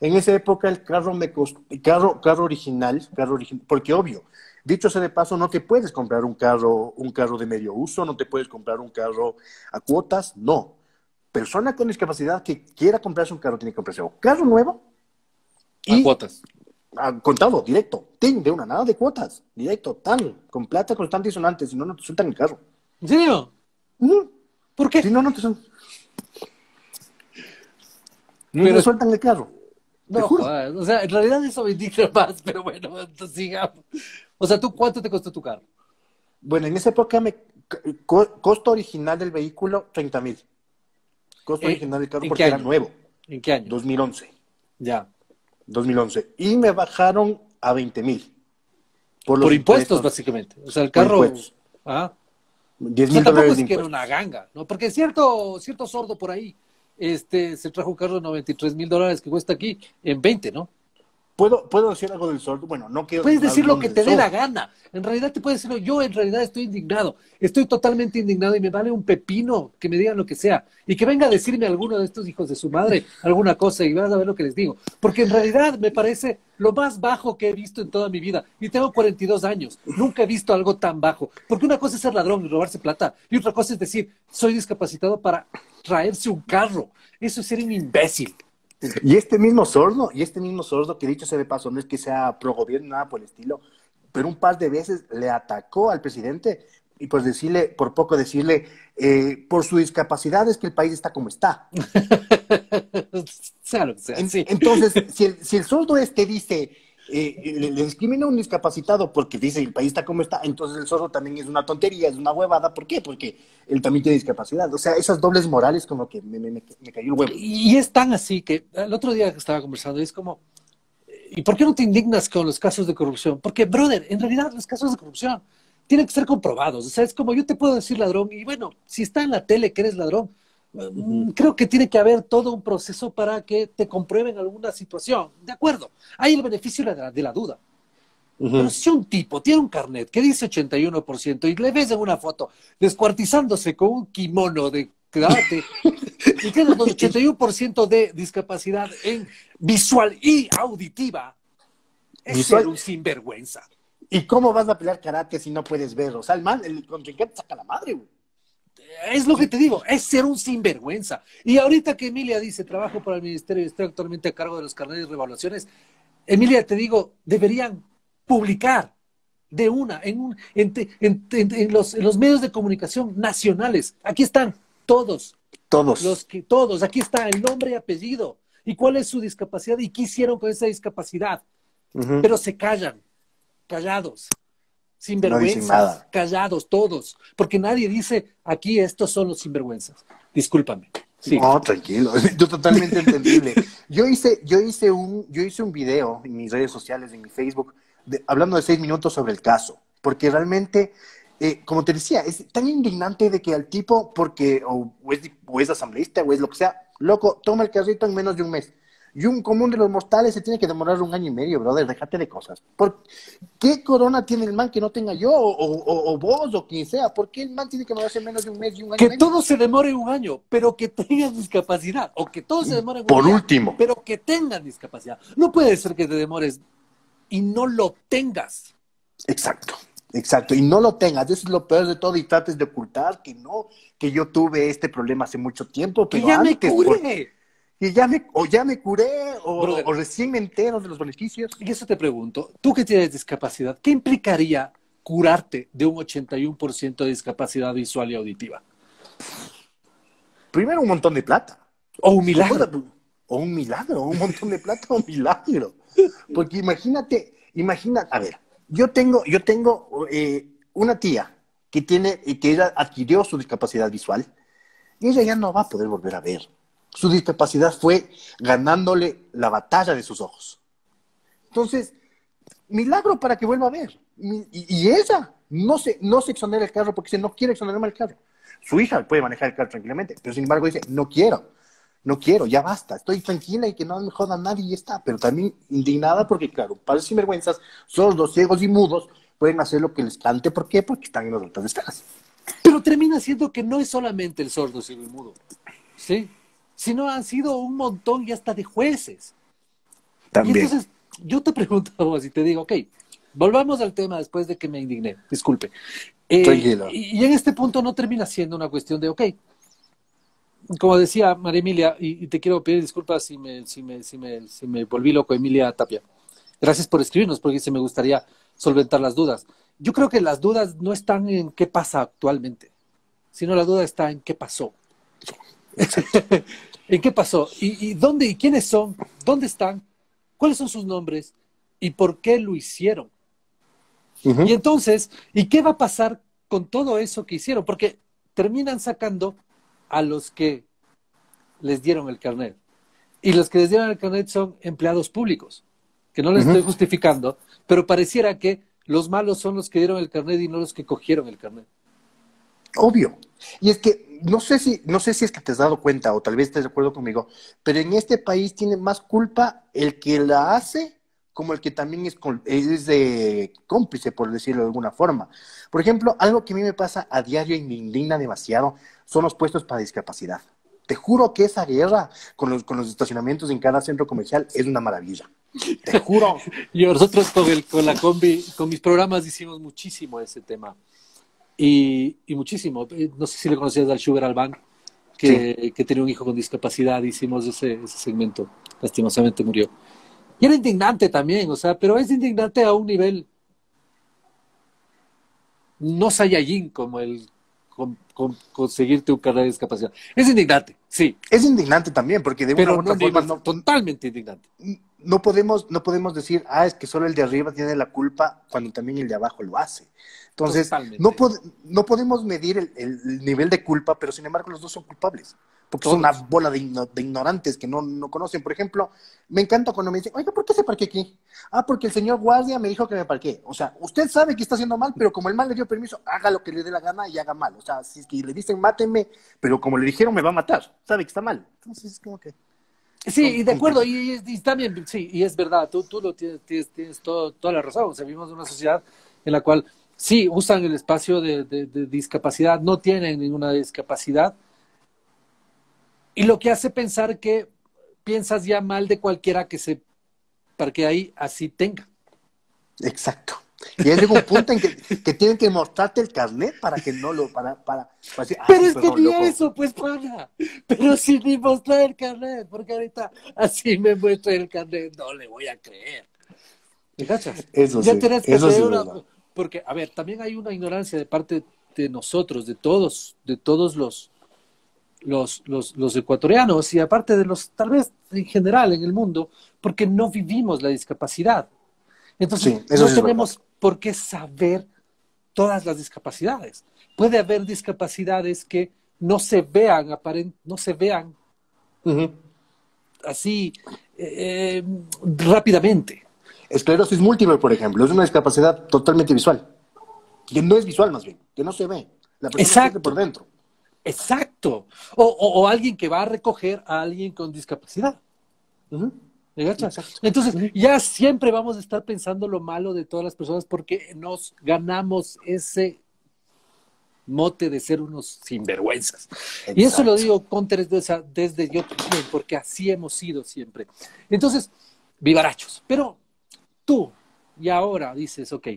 S2: En esa época el carro me costó, carro original, porque obvio, dicho sea de paso, no te puedes comprar un carro de medio uso, no te puedes comprar un carro a cuotas, no. Persona con discapacidad que quiera comprarse un carro tiene que comprarse un carro nuevo
S1: A
S2: y
S1: cuotas.
S2: contado, directo, de una, nada de cuotas, directo, tan, con plata constante y sonante, si no, no te sueltan el carro.
S1: ¿En serio?
S2: Ujú.
S1: ¿Por
S2: Si
S1: qué?
S2: no, no te
S1: Pero,
S2: sueltan el carro, te
S1: no
S2: juro.
S1: jodas, o sea, en realidad eso me indigna más, pero bueno, entonces sigamos. O sea, ¿tú cuánto te costó tu carro?
S2: Bueno, en esa época costo original del vehículo, 30,000. Costo original del carro
S1: ¿En qué
S2: porque era
S1: año?
S2: nuevo,
S1: ¿En qué año?
S2: 2011.
S1: Ya.
S2: 2011. Y me bajaron a 20,000 por
S1: Por
S2: los
S1: impuestos,
S2: impuestos,
S1: básicamente. O sea, el
S2: por
S1: carro.
S2: impuestos.
S1: Ah.
S2: diez
S1: O sea,
S2: mil
S1: tampoco
S2: dólares
S1: es
S2: de
S1: que era una
S2: impuestos.
S1: ganga, ¿no? Porque cierto sordo por ahí, se trajo un carro de $93,000 que cuesta aquí en 20, ¿no?
S2: ¿Puedo decir algo del sordo? Bueno, no quiero
S1: Puedes decir lo
S2: hablar
S1: que
S2: del
S1: te dé
S2: sordo.
S1: la gana. En realidad te puedes decirlo. Yo en realidad estoy indignado. Estoy totalmente indignado y me vale un pepino que me digan lo que sea. Y que venga a decirme alguno de estos hijos de su madre alguna cosa y vas a ver lo que les digo. Porque en realidad me parece lo más bajo que he visto en toda mi vida. Y tengo 42 años. Nunca he visto algo tan bajo. Porque una cosa es ser ladrón y robarse plata. Y otra cosa es decir, soy discapacitado para traerse un carro. Eso es ser un imbécil.
S2: Y este mismo sordo, que dicho sea de paso, no es que sea pro gobierno, nada por el estilo, pero un par de veces le atacó al presidente y pues decirle, por poco decirle, por su discapacidad es que el país está como está.
S1: Sea lo que sea, sí.
S2: Entonces, si el sordo este dice, le discrimina a un discapacitado porque dice el país está como está, entonces el sordo también es una tontería, es una huevada. ¿Por qué? Porque él también tiene discapacidad. O sea, esas dobles morales como que me cayó el huevo.
S1: Y es tan así que el otro día que estaba conversando, es como, ¿y por qué no te indignas con los casos de corrupción? Porque, brother, en realidad los casos de corrupción tienen que ser comprobados. O sea, es como yo te puedo decir ladrón y bueno, si está en la tele que eres ladrón,
S2: Ujú,
S1: creo que tiene que haber todo un proceso para que te comprueben alguna situación. De acuerdo, hay el beneficio de la duda. Pero
S2: ujú.
S1: si un tipo tiene un carnet que dice 81% y le ves en una foto descuartizándose con un kimono de karate y tiene el 81% de discapacidad en visual y auditiva, es ser
S2: Visual.
S1: un sinvergüenza.
S2: ¿Y cómo vas a pelear karate si no puedes ver? O sea, el man, el contrincante saca la madre, güey.
S1: Es lo que te digo, es ser un sinvergüenza. Y ahorita que Emilia dice, trabajo para el ministerio y estoy actualmente a cargo de los carnetes de revaluaciones, Emilia, te digo, deberían publicar de una en los medios de comunicación nacionales. Aquí están todos,
S2: Todos.
S1: todos, aquí está el nombre y apellido. ¿Y cuál es su discapacidad? ¿Y qué hicieron con esa discapacidad?
S2: Ujú.
S1: Pero se callan, callados.
S2: No dicen
S1: Sinvergüenzas,
S2: nada.
S1: callados todos, porque nadie dice aquí estos son los sinvergüenzas. Discúlpame. Sí.
S2: No, tranquilo, yo totalmente entendible. Yo hice un video en mis redes sociales, en mi Facebook, hablando de 6 minutos sobre el caso, porque realmente, como te decía, es tan indignante de que al tipo, porque o es asambleísta o es lo que sea, loco, toma el carrito en menos de un mes. Y un común de los mortales se tiene que demorar 1 año y medio, brother, déjate de cosas. ¿Qué corona tiene el man que no tenga yo, o vos, o quien sea? ¿Por qué el man tiene que demorarse en menos de un mes y un año y
S1: Que
S2: medio?
S1: todo se demore un año, pero que tengan discapacidad. O que todo se demore un
S2: Por
S1: día,
S2: último.
S1: pero que tengan discapacidad. No puede ser que te demores y no lo tengas.
S2: Exacto, exacto. Y no lo tengas, eso es lo peor de todo, y trates de ocultar que no, que yo tuve este problema hace mucho tiempo,
S1: Que
S2: pero
S1: ya me
S2: antes,
S1: curé.
S2: que ya me curé, o
S1: Brother,
S2: recién me entero de los beneficios.
S1: y eso te pregunto, tú que tienes discapacidad, ¿qué implicaría curarte de un 81% de discapacidad visual y auditiva?
S2: Primero un montón de plata.
S1: O un
S2: Segunda,
S1: milagro.
S2: o un milagro, un montón de plata, o un milagro. Porque a ver, yo tengo una tía que ella adquirió su discapacidad visual y ella ya no va a poder volver a ver. Su discapacidad fue ganándole la batalla de sus ojos. Entonces, milagro para que vuelva a ver. Y ella no se exonera el carro porque dice, no quiere exonerarme el carro. Su hija puede manejar el carro tranquilamente, pero sin embargo dice, no quiero, ya basta, estoy tranquila y que no me joda nadie y ya está. Pero también indignada porque, claro, padres sinvergüenzas, sordos, ciegos y mudos pueden hacer lo que les cante. ¿Por qué? Porque están en las altas esferas.
S1: Pero termina siendo que no es solamente el sordo, ciego y mudo, ¿sí? Sino han sido un montón y hasta de jueces. Y
S2: También.
S1: entonces yo te pregunto a vos y te digo, ok, volvamos al tema después de que me indigné, disculpe.
S2: Tranquilo.
S1: Y en este punto no termina siendo una cuestión de, ok, como decía María Emilia, y te quiero pedir disculpas si me volví loco, Emilia Tapia. Gracias por escribirnos, porque se me gustaría solventar las dudas. Yo creo que las dudas no están en qué pasa actualmente, sino la duda está en qué pasó.
S2: Exacto.
S1: ¿En qué pasó? ¿Y dónde? ¿Y quiénes son? ¿Dónde están? ¿Cuáles son sus nombres? ¿Y por qué lo hicieron? Y
S2: Ujú.
S1: entonces, ¿y qué va a pasar con todo eso que hicieron? Porque terminan sacando a los que les dieron el carnet. Y los que les dieron el carnet son empleados públicos, que no les
S2: Ujú.
S1: estoy justificando, pero pareciera que los malos son los que dieron el carnet y no los que cogieron el carnet.
S2: Obvio. Y es que no sé si es que te has dado cuenta o tal vez estés de acuerdo conmigo, pero en este país tiene más culpa el que la hace como el que también es cómplice, por decirlo de alguna forma. Por ejemplo, algo que a mí me pasa a diario y me indigna demasiado son los puestos para discapacidad. Te juro que esa guerra con los estacionamientos en cada centro comercial es una maravilla. Te juro.
S1: Y nosotros con la combi, con mis programas hicimos muchísimo ese tema. Y muchísimo. No sé si le conocías al Sugar Albán,
S2: Sí,
S1: que tenía un hijo con discapacidad. Hicimos ese segmento. Lastimosamente murió. Y era indignante también, o sea, pero es indignante a un nivel no Saiyajin como el conseguirte un carnet de discapacidad. Es indignante, sí,
S2: es indignante también, porque de una
S1: pero
S2: u
S1: no
S2: otra forma
S1: totalmente indignante.
S2: no podemos decir, es que solo el de arriba tiene la culpa cuando también el de abajo lo hace. Entonces,
S1: Totalmente.
S2: no podemos medir el nivel de culpa, pero sin embargo los dos son culpables, porque son una
S1: Todos.
S2: bola de ignorantes que no conocen. Por ejemplo, me encanta cuando me dicen, oiga, ¿por qué se parqué aquí? Porque el señor guardia me dijo que me parqué. O sea, usted sabe que está haciendo mal, pero como el mal le dio permiso, haga lo que le dé la gana y haga mal. O sea, si es que le dicen, mátenme, pero como le dijeron, me va a matar. Sabe que está mal. Entonces, es como que
S1: Sí,
S2: son
S1: y de acuerdo, y también, sí, y es verdad, tú lo tienes toda la razón. O sea, vivimos en una sociedad en la cual sí usan el espacio de discapacidad, no tienen ninguna discapacidad, y lo que hace pensar que piensas ya mal de cualquiera que se parquee ahí, así tenga.
S2: exacto. Y ya llega un punto en que tienen que mostrarte el carnet para que no lo, para decir,
S1: Pero
S2: sí,
S1: es que
S2: perdón,
S1: ni
S2: loco.
S1: eso, pues paga. Pero si ni mostrar el carnet, porque ahorita así me muestra el carnet, no le voy a creer. ¿Me cachas? Ya tenés que
S2: Eso sí
S1: tener
S2: es
S1: una...
S2: verdad.
S1: Porque, a ver, también hay una ignorancia de parte de nosotros, de todos los ecuatorianos y aparte de los, tal vez en general en el mundo, porque no vivimos la discapacidad. Entonces,
S2: Sí, eso
S1: no
S2: sí es verdad.
S1: tenemos por qué saber todas las discapacidades. Puede haber discapacidades que no se vean, no se vean
S2: Ujú.
S1: así rápidamente.
S2: Esclerosis múltiple, por ejemplo, es una discapacidad totalmente visual, que no es visual más bien, que no se ve. La persona sufre por
S1: Exacto,
S2: dentro.
S1: exacto. O alguien que va a recoger a alguien con discapacidad.
S2: Ujú.
S1: ¿Me cachas?
S2: Exacto.
S1: Entonces,
S2: Ujú.
S1: ya siempre vamos a estar pensando lo malo de todas las personas porque nos ganamos ese mote de ser unos sinvergüenzas. Y eso lo
S2: Exacto.
S1: digo, Conter, desde yo también, porque así hemos sido siempre. Entonces, vivarachos. Pero tú, y ahora dices, ok,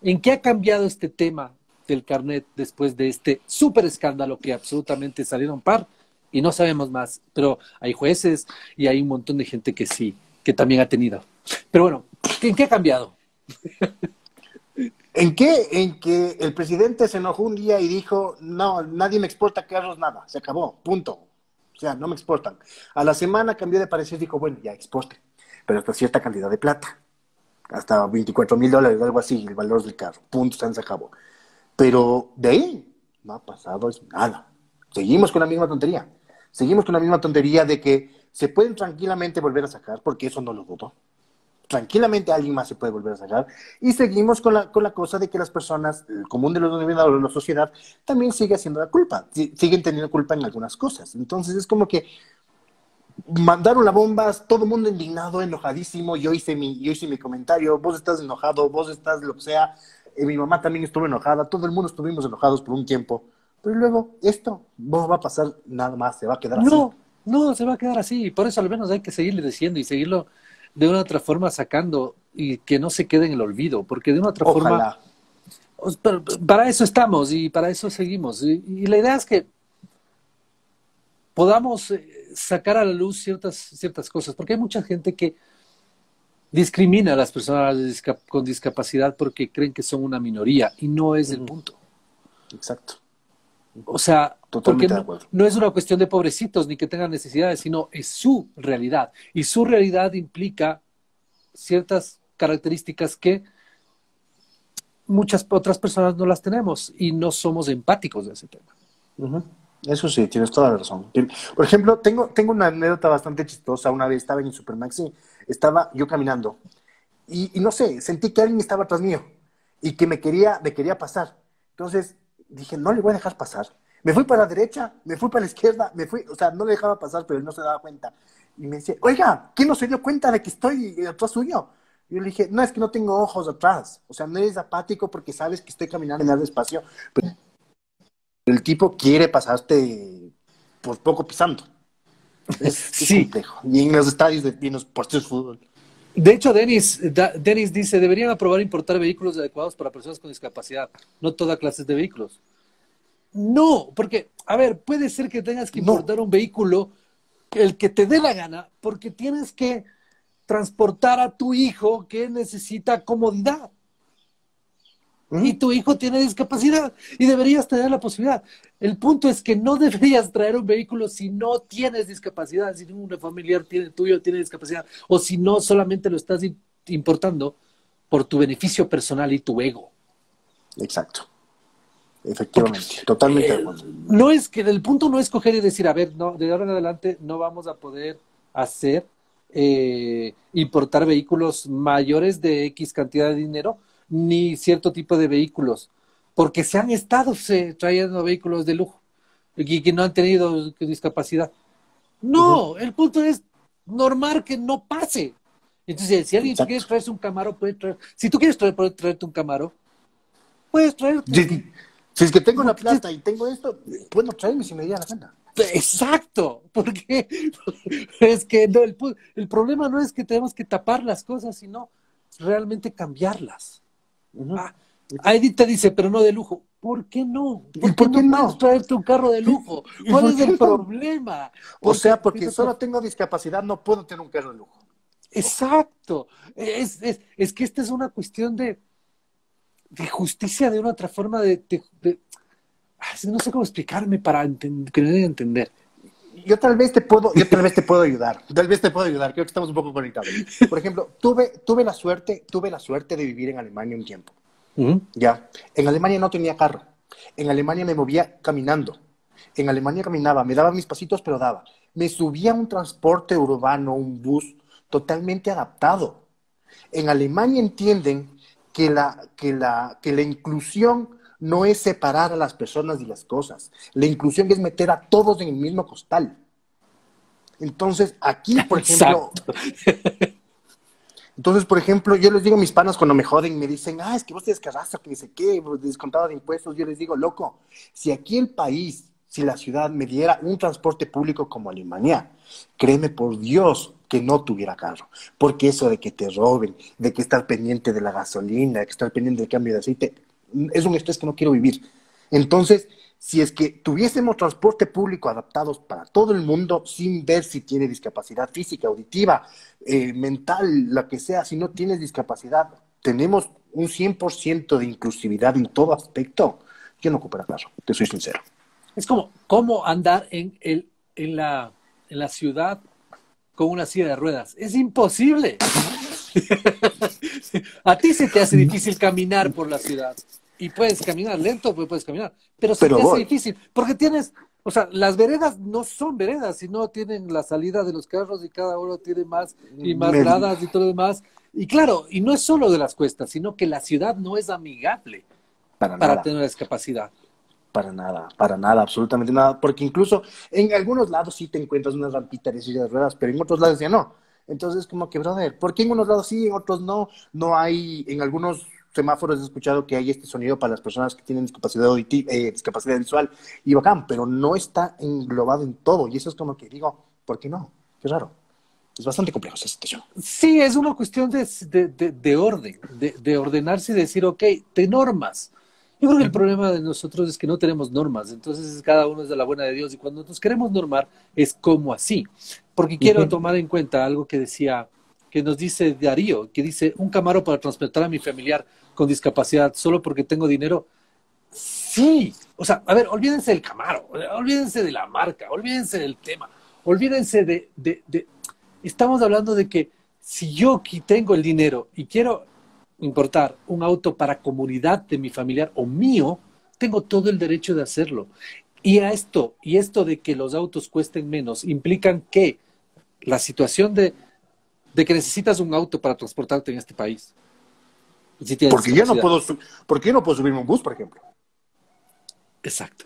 S1: ¿en qué ha cambiado este tema del carnet después de este súper escándalo que absolutamente salieron par y no sabemos más? Pero hay jueces y hay un montón de gente que sí, que también ha tenido. Pero bueno, ¿en qué ha cambiado?
S2: ¿En qué? En que el presidente se enojó un día y dijo, no, nadie me exporta carros, nada, se acabó, punto. O sea, no me exportan. A la semana cambió de parecer y dijo, bueno, ya exporte, pero hasta cierta cantidad de plata, hasta $24,000, algo así, el valor del carro, punto, se acabó. Pero de ahí no ha pasado nada. Seguimos con la misma tontería. Seguimos con la misma tontería de que se pueden tranquilamente volver a sacar, porque eso no lo dudo. Tranquilamente alguien más se puede volver a sacar. Y seguimos con la cosa de que las personas, el común de los denominadores de la sociedad, también sigue haciendo la culpa. Siguen teniendo culpa en algunas cosas. Entonces es como que mandaron las bombas, todo el mundo indignado, enojadísimo. Yo hice mi comentario. Vos estás enojado, vos estás lo que sea. Mi mamá también estuvo enojada. Todo el mundo estuvimos enojados por un tiempo. Pero luego esto no va a pasar nada más, se va a quedar así.
S1: No, no, se va a quedar así. Por eso al menos hay que seguirle diciendo y seguirlo de una otra forma sacando y que no se quede en el olvido, porque de una otra forma,
S2: Ojalá.
S1: para eso estamos y para eso seguimos. Y la idea es que podamos sacar a la luz ciertas cosas, porque hay mucha gente que discrimina a las personas con discapacidad porque creen que son una minoría y no es el
S2: Ujú.
S1: punto.
S2: Exacto.
S1: O sea, porque
S2: Totalmente de acuerdo.
S1: no es una cuestión de pobrecitos ni que tengan necesidades, sino es su realidad. Y su realidad implica ciertas características que muchas otras personas no las tenemos y no somos empáticos de ese tema.
S2: Ujú. Eso sí, tienes toda la razón. Por ejemplo, tengo una anécdota bastante chistosa. Una vez estaba en el Supermaxi, estaba yo caminando y no sé, sentí que alguien estaba atrás mío y que me quería pasar. Entonces dije, no le voy a dejar pasar. Me fui para la derecha, me fui para la izquierda, me fui, o sea, no le dejaba pasar, pero él no se daba cuenta. Y me decía, oiga, ¿quién no se dio cuenta de que estoy atrás suyo? Yo le dije, no, es que no tengo ojos atrás. O sea, no eres apático porque sabes que estoy caminando en el despacio, pero el tipo quiere pasarte por poco pisando. Es
S1: Sí,
S2: complejo. Y en los estadios y en los partidos de fútbol.
S1: de hecho, Denis dice, deberían aprobar importar vehículos adecuados para personas con discapacidad, no toda clase de vehículos. No, porque, a ver, puede ser que tengas que
S2: No.
S1: importar un vehículo, el que te dé la gana, porque tienes que transportar a tu hijo que necesita comodidad. Y
S2: ¿Mm?
S1: tu hijo tiene discapacidad y deberías tener la posibilidad. El punto es que no deberías traer un vehículo si no tienes discapacidad, si un familiar tuyo tiene discapacidad, o si no solamente lo estás importando por tu beneficio personal y tu ego.
S2: Exacto.
S1: Porque
S2: Efectivamente. Totalmente de
S1: eh,
S2: acuerdo.
S1: no es que el punto no es coger y decir, a ver, no, de ahora en adelante no vamos a poder hacer importar vehículos mayores de X cantidad de dinero, ni cierto tipo de vehículos, porque se han estado trayendo vehículos de lujo y que no han tenido discapacidad.
S2: Ujú.
S1: No, el punto es normar que no pase. Entonces, si alguien quiere
S2: Exacto.
S1: traerse un Camaro, puede traer. Si tú quieres poder traerte un Camaro, puedes traerte.
S2: Si es que tengo la
S1: Porque te-
S2: plata y tengo esto, bueno, tráeme si me diera la gana.
S1: Exacto, porque es que no, el problema no es que tenemos que tapar las cosas, sino realmente cambiarlas.
S2: Ujú.
S1: Ah, Heidi te dice, pero no de lujo. ¿Por qué no?
S2: ¿Y
S1: ¿Por qué
S2: por qué
S1: no puedes
S2: no?
S1: traerte un carro de lujo?
S2: ¿Y
S1: ¿Cuál
S2: por
S1: es
S2: qué
S1: el
S2: no?
S1: problema?
S2: O sea,
S1: Porque,
S2: porque
S1: fíjate,
S2: solo tengo discapacidad, no puedo tener un carro de lujo.
S1: exacto. Es que esta es una cuestión de justicia de una otra forma no sé cómo explicarme para que me den a entender.
S2: Yo tal vez te puedo ayudar. Tal vez te puedo ayudar. Creo que estamos un poco conectados. Por ejemplo, tuve la suerte de vivir en Alemania un tiempo.
S1: Ujú.
S2: Ya. En Alemania no tenía carro. En Alemania me movía caminando. En Alemania caminaba, me daba mis pasitos, pero daba. Me subía a un transporte urbano, un bus, totalmente adaptado. En Alemania entienden que la inclusión no es separar a las personas y las cosas. La inclusión es meter a todos en el mismo costal. Entonces, aquí, por ejemplo,
S1: Exacto.
S2: yo les digo a mis panas cuando me joden, me dicen, es que vos tienes carraza, que dice qué, descontado de impuestos. Yo les digo, loco, si aquí el país, si la ciudad me diera un transporte público como Alemania, créeme por Dios que no tuviera carro. Porque eso de que te roben, de que estar pendiente de la gasolina, de que estar pendiente del cambio de aceite, es un estrés que no quiero vivir. Entonces, si es que tuviésemos transporte público adaptados para todo el mundo, sin ver si tiene discapacidad física, auditiva, mental, la que sea, si no tienes discapacidad, tenemos un 100% de inclusividad en todo aspecto, yo no ocuparía carro, te soy sincero.
S1: Es como cómo andar en la ciudad con una silla de ruedas. Es imposible. A ti se te hace difícil caminar por la ciudad. Y puedes caminar lento, pues puedes caminar. Pero se
S2: Pero
S1: te hace
S2: voy.
S1: difícil. Porque o sea, las veredas no son veredas, sino tienen la salida de los carros y cada uno tiene más y más
S2: Me,
S1: gradas y todo lo demás. Y claro, y no es solo de las cuestas, sino que la ciudad no es amigable
S2: para
S1: para
S2: nada.
S1: tener discapacidad.
S2: Para nada, absolutamente nada, porque incluso en algunos lados sí te encuentras una rampita de silla de ruedas, pero en otros lados ya no. Entonces, como que, brother, ¿por qué en unos lados sí, en otros no? No hay, en algunos semáforos he escuchado que hay este sonido para las personas que tienen discapacidad auditiva, discapacidad visual, y bacán, pero no está englobado en todo, y eso es como que digo, ¿por qué no? Qué raro. Es bastante complejo esa situación.
S1: Sí, es una cuestión de orden, de ordenarse y decir, ok, de normas. Yo creo que el
S2: Ujú,
S1: problema de nosotros es que no tenemos normas, entonces cada uno es de la buena de Dios y cuando nos queremos normar es como así. Porque quiero
S2: ujú.
S1: tomar en cuenta algo que decía, que nos dice Darío, que dice, un Camaro para transportar a mi familiar con discapacidad solo porque tengo dinero. Sí, o sea, a ver, olvídense del Camaro, olvídense de la marca, olvídense del tema, olvídense estamos hablando de que si yo aquí tengo el dinero y quiero importar un auto para comunidad de mi familiar o mío, tengo todo el derecho de hacerlo. Y esto de que los autos cuesten menos, implican que la situación de que necesitas un auto para transportarte en este país, si tienes
S2: Porque yo no
S1: discapacidad.
S2: puedo, porque yo no puedo subirme a un bus, por ejemplo.
S1: Exacto.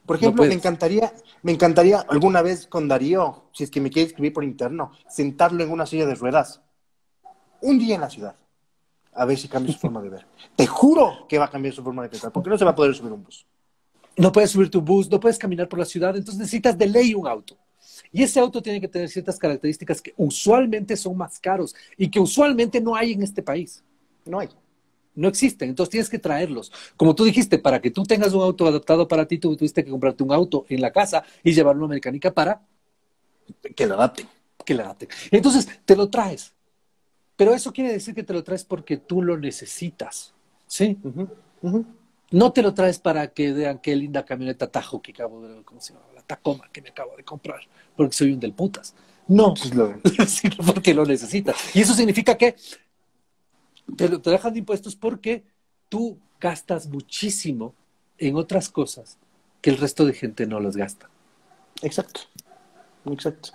S2: Por
S1: No
S2: ejemplo, me
S1: puedes.
S2: encantaría, me encantaría alguna vez con Darío, si es que me quiere escribir por interno, sentarlo en una silla de ruedas, un día en la ciudad. a ver si cambia su forma de ver. Te juro que va a cambiar su forma de pensar, porque no se va a poder subir un bus.
S1: No puedes subir tu bus, no puedes caminar por la ciudad, entonces necesitas de ley un auto. Y ese auto tiene que tener ciertas características que usualmente son más caros y que usualmente no hay en este país.
S2: No hay.
S1: No existen, entonces tienes que traerlos. Como tú dijiste, para que tú tengas un auto adaptado para ti, tú tuviste que comprarte un auto en la casa y llevarlo a una mecánica para
S2: Que lo adapten.
S1: que le adapten. Entonces, te lo traes. Pero eso quiere decir que te lo traes porque tú lo necesitas. ¿Sí? No te lo traes para que vean qué linda camioneta Tajo que acabo de, ¿cómo se llama? La Tacoma que me acabo de comprar, porque soy un del putas. No, sino porque lo necesitas. Y eso significa que te dejan de impuestos porque tú gastas muchísimo en otras cosas que el resto de gente no los gasta.
S2: Exacto. Exacto.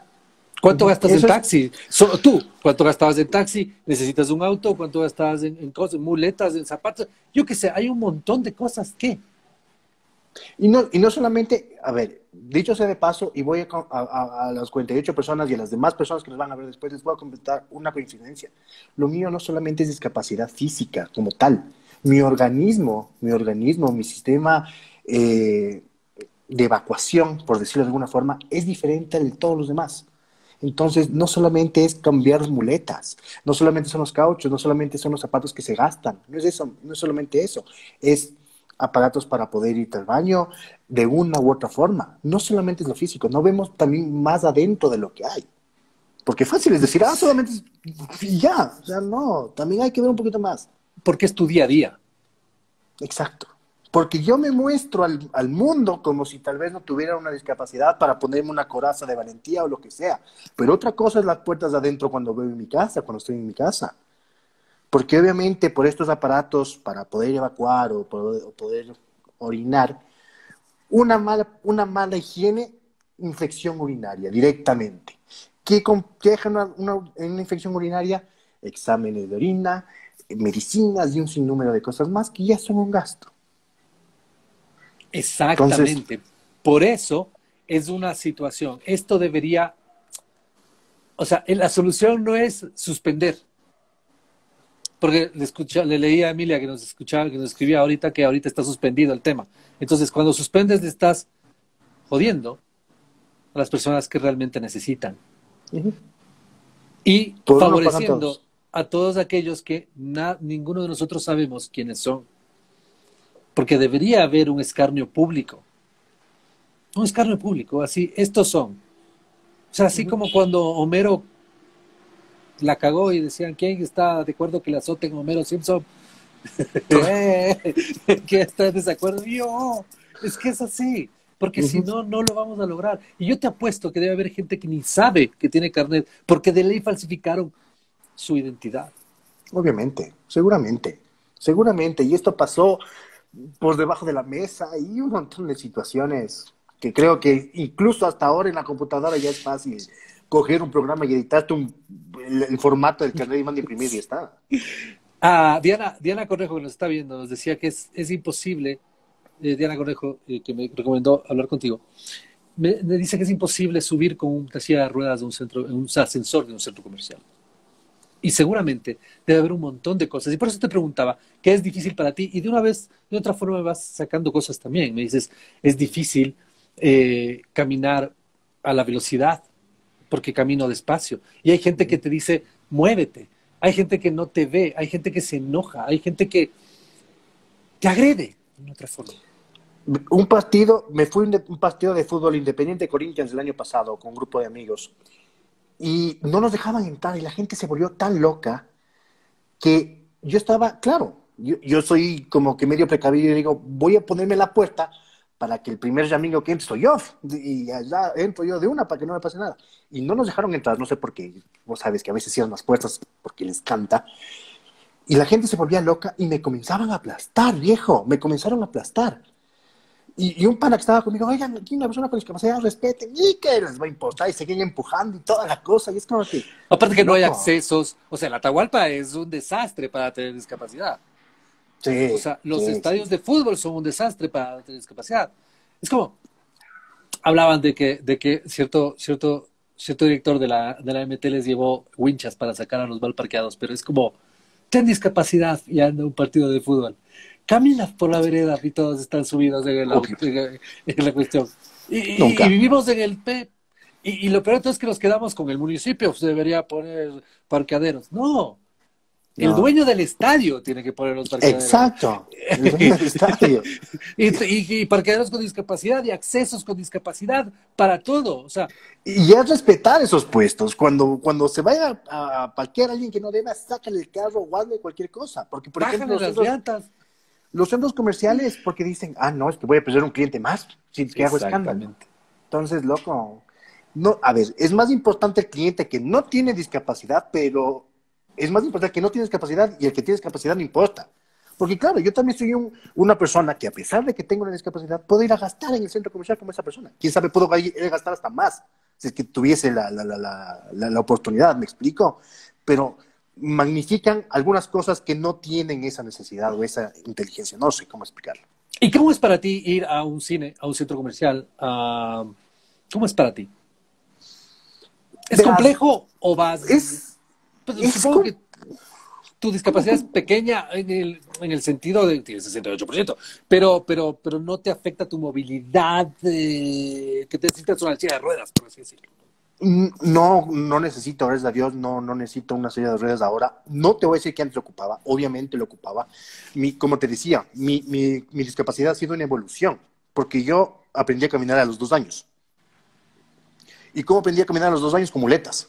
S1: ¿Cuánto gastas en
S2: Eso es.
S1: taxi? Solo tú. ¿Cuánto gastabas en taxi? ¿Necesitas un auto? ¿Cuánto gastabas en cosas, en muletas, en zapatos? Yo qué sé, hay un montón de cosas que...
S2: Y no solamente, a ver, dicho sea de paso, y voy a las 48 personas y a las demás personas que nos van a ver después, les voy a comentar una coincidencia. Lo mío no solamente es discapacidad física como tal. Mi organismo, mi sistema de evacuación, por decirlo de alguna forma, es diferente al de todos los demás. Entonces, no solamente es cambiar muletas, no solamente son los cauchos, no solamente son los zapatos que se gastan, no es eso, no es solamente eso, es aparatos para poder ir al baño de una u otra forma. No solamente es lo físico, no vemos también más adentro de lo que hay. Porque fácil es decir, solamente es... y ya, o sea, no, también hay que ver un poquito más.
S1: Porque es tu día a día.
S2: Exacto. Porque yo me muestro al mundo como si tal vez no tuviera una discapacidad para ponerme una coraza de valentía o lo que sea. Pero otra cosa es las puertas de adentro cuando veo en mi casa, cuando estoy en mi casa. Porque obviamente por estos aparatos para poder evacuar o poder orinar, una mala higiene, infección urinaria directamente. ¿Qué deja una infección urinaria? Exámenes de orina, medicinas y un sinnúmero de cosas más que ya son un gasto.
S1: Exactamente. Entonces, por eso es una situación. Esto debería, o sea, la solución no es suspender. Porque le leí a Emilia que nos escuchaba, que nos escribía ahorita que ahorita está suspendido el tema. Entonces, cuando suspendes, le estás jodiendo a las personas que realmente necesitan. Y favoreciendo a todos aquellos que ninguno de nosotros sabemos quiénes son. Porque debería haber un escarnio público. Un escarnio público, así, estos son. O sea, así como cuando Homero la cagó y decían, ¿quién está de acuerdo que la azoten a Homero Simpson? ¿Quién está en desacuerdo? Yo. Es que es así. Porque si no, no lo vamos a lograr. Y yo te apuesto que debe haber gente que ni sabe que tiene carnet, porque de ley falsificaron su identidad.
S2: Obviamente, seguramente. Y esto pasó por debajo de la mesa y un montón de situaciones que creo que incluso hasta ahora en la computadora ya es fácil coger un programa y editarte el formato del carnet y mandar imprimir y está.
S1: Diana Cornejo, que nos está viendo, nos decía que es imposible, Diana Cornejo, que me recomendó hablar contigo, me dice que es imposible subir con una silla de ruedas de un ascensor de un centro comercial. Y seguramente debe haber un montón de cosas. Y por eso te preguntaba, ¿qué es difícil para ti? Y de una vez, de otra forma, me vas sacando cosas también. Me dices, es difícil caminar a la velocidad porque camino despacio. Y hay gente que te dice, muévete. Hay gente que no te ve. Hay gente que se enoja. Hay gente que te agrede de otra forma.
S2: Me fui a un partido de fútbol Independiente Corinthians el año pasado con un grupo de amigos. Y no nos dejaban entrar y la gente se volvió tan loca que yo estaba, claro, yo soy como que medio precavido y digo, voy a ponerme la puerta para que el primer amigo que entre soy yo y allá entro yo de una para que no me pase nada. Y no nos dejaron entrar, no sé por qué, vos sabes que a veces cierran las puertas porque les canta. Y la gente se volvía loca y me comenzaban a aplastar, viejo, me comenzaron a aplastar. Y un pana que estaba conmigo, oigan, aquí una persona con discapacidad, respeten, y que les va a importar, y seguían empujando y toda la cosa, y es como que...
S1: Aparte que no hay accesos, o sea, la Atahualpa es un desastre para tener discapacidad.
S2: Sí,
S1: o sea, los estadios de fútbol son un desastre para tener discapacidad. Es como, hablaban de que cierto director de la MT les llevó winchas para sacar a los mal parqueados, pero es como, ten discapacidad y anda a un partido de fútbol. Caminas por la vereda y todos están subidos en el auto,
S2: Uy,
S1: en la cuestión. Y
S2: nunca.
S1: vivimos en el P. Y lo peor de todo es que nos quedamos con el municipio, se debería poner parqueaderos. No, el
S2: No.
S1: dueño del estadio tiene que poner los parqueaderos.
S2: Exacto. El dueño del estadio.
S1: Y parqueaderos con discapacidad y accesos con discapacidad para todo. O sea,
S2: Y ya es respetar esos puestos. Cuando se vaya a parquear alguien que no deba, sácale el carro o hazle cualquier cosa. Porque, por ejemplo,
S1: bájale las llantas.
S2: los centros comerciales, porque dicen, no, es que voy a perder un cliente más si es que hago escándalo.
S1: Exactamente.
S2: Entonces, loco, no, a ver, es más importante el cliente que no tiene discapacidad, pero es más importante el que no tiene discapacidad y el que tiene discapacidad no importa. Porque claro, yo también soy una persona que a pesar de que tengo una discapacidad, puedo ir a gastar en el centro comercial como esa persona. Quién sabe, puedo ir a gastar hasta más, si es que tuviese la oportunidad, ¿me explico? Pero magnifican algunas cosas que no tienen esa necesidad o esa inteligencia. No sé cómo explicarlo.
S1: ¿Y cómo es para ti ir a un cine, a un centro comercial? ¿Cómo es para ti? ¿Es
S2: Verás,
S1: complejo o vas?
S2: es,
S1: Pues,
S2: es
S1: supongo
S2: como,
S1: que tu
S2: como
S1: discapacidad es pequeña en el sentido de tienes 68%, pero no te afecta tu movilidad, que te necesitas una silla de ruedas, por así decirlo.
S2: No, no necesito, gracias a Dios, no necesito una silla de ruedas ahora. No te voy a decir que antes lo ocupaba, obviamente lo ocupaba. Como te decía, mi discapacidad ha sido una evolución, porque yo aprendí a caminar a los 2 años. ¿Y cómo aprendí a caminar a los 2 años? Con muletas.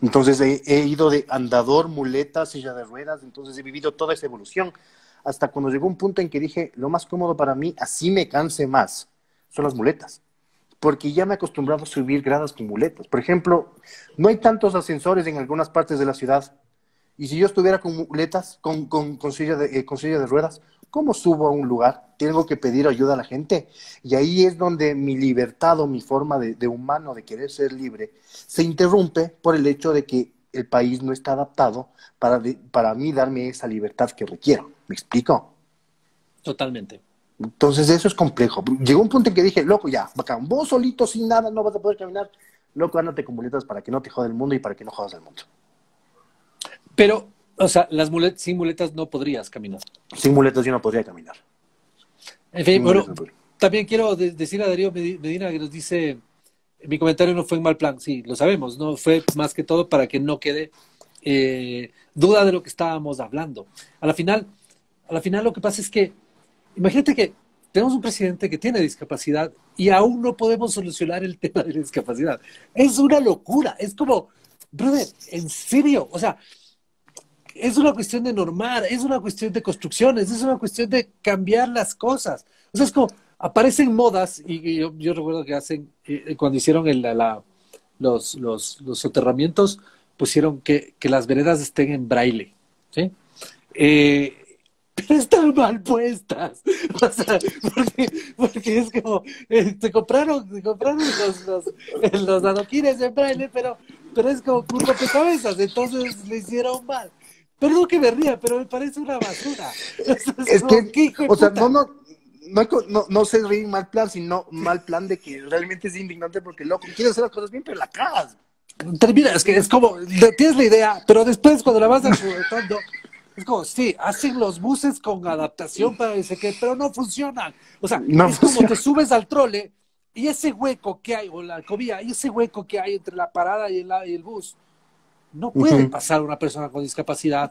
S2: Entonces he ido de andador, muletas, silla de ruedas, entonces he vivido toda esa evolución, hasta cuando llegó un punto en que dije, lo más cómodo para mí, así me canse más, son las muletas. Porque ya me he acostumbrado a subir gradas con muletas. Por ejemplo, no hay tantos ascensores en algunas partes de la ciudad. Y si yo estuviera con muletas, con silla de ruedas, ¿cómo subo a un lugar? Tengo que pedir ayuda a la gente. Y ahí es donde mi libertad o mi forma de humano, de querer ser libre, se interrumpe por el hecho de que el país no está adaptado para mí darme esa libertad que requiero. ¿Me explico?
S1: Totalmente.
S2: Entonces eso es complejo. Llegó un punto en que dije, loco, ya, bacán, vos solito sin nada no vas a poder caminar. Loco, ándate con muletas para que no te jode el mundo y para que no jodas el mundo.
S1: Pero, o sea, sin muletas no podrías caminar.
S2: Sin muletas yo no podría caminar.
S1: En fin,
S2: Sin
S1: bueno,
S2: muletas no podría.
S1: también quiero decir a Darío Medina que nos dice, mi comentario no fue en mal plan, sí, lo sabemos, no fue más que todo para que no quede duda de lo que estábamos hablando. A la final, a la final lo que pasa es que, imagínate que tenemos un presidente que tiene discapacidad y aún no podemos solucionar el tema de la discapacidad. Es una locura, es como, brother, en serio, o sea, es una cuestión de normar, es una cuestión de construcciones, es una cuestión de cambiar las cosas. O sea, es como, aparecen modas, y yo recuerdo que hacen, cuando hicieron los soterramientos, pusieron que las veredas estén en braille, ¿sí? Eh, pero están mal puestas. O sea, porque es como, se compraron los adoquines en braille, pero es como un rompecabezas, entonces le hicieron mal. Perdón que me ría, pero me parece una basura. Es
S2: Es
S1: como,
S2: que,
S1: ¿qué hijo de
S2: o sea,
S1: puta?
S2: no se ríe mal plan, sino mal plan de que realmente es indignante porque, loco, quieres hacer las cosas bien, pero la cagas.
S1: Termina, es que es como, tienes la idea, pero después cuando la vas ejecutando, es como, sí, hacen los buses con adaptación para ese que, pero no funcionan. O sea,
S2: No
S1: es como te
S2: funciona.
S1: subes al trole y ese hueco que hay, o la cobía, y ese hueco que hay entre la parada y el bus, no puede
S2: Ujú.
S1: pasar una persona con discapacidad.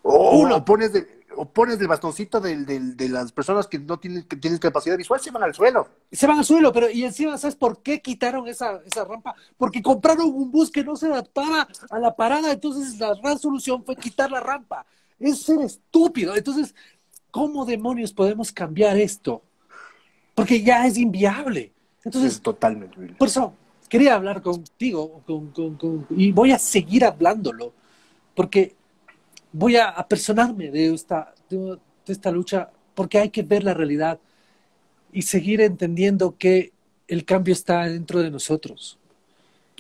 S2: O,
S1: Uno,
S2: o pones el bastoncito de las personas que tienen capacidad visual, se van al suelo.
S1: se van al suelo, pero y encima, ¿sabes por qué quitaron esa rampa? Porque compraron un bus que no se adaptaba a la parada, entonces la gran solución fue quitar la rampa. Es ser estúpido. Entonces, ¿cómo demonios podemos cambiar esto? Porque ya es inviable.
S2: Es
S1: Entonces,
S2: totalmente horrible.
S1: por eso quería hablar contigo y voy a seguir hablándolo, porque voy a apersonarme de esta lucha, porque hay que ver la realidad y seguir entendiendo que el cambio está dentro de nosotros.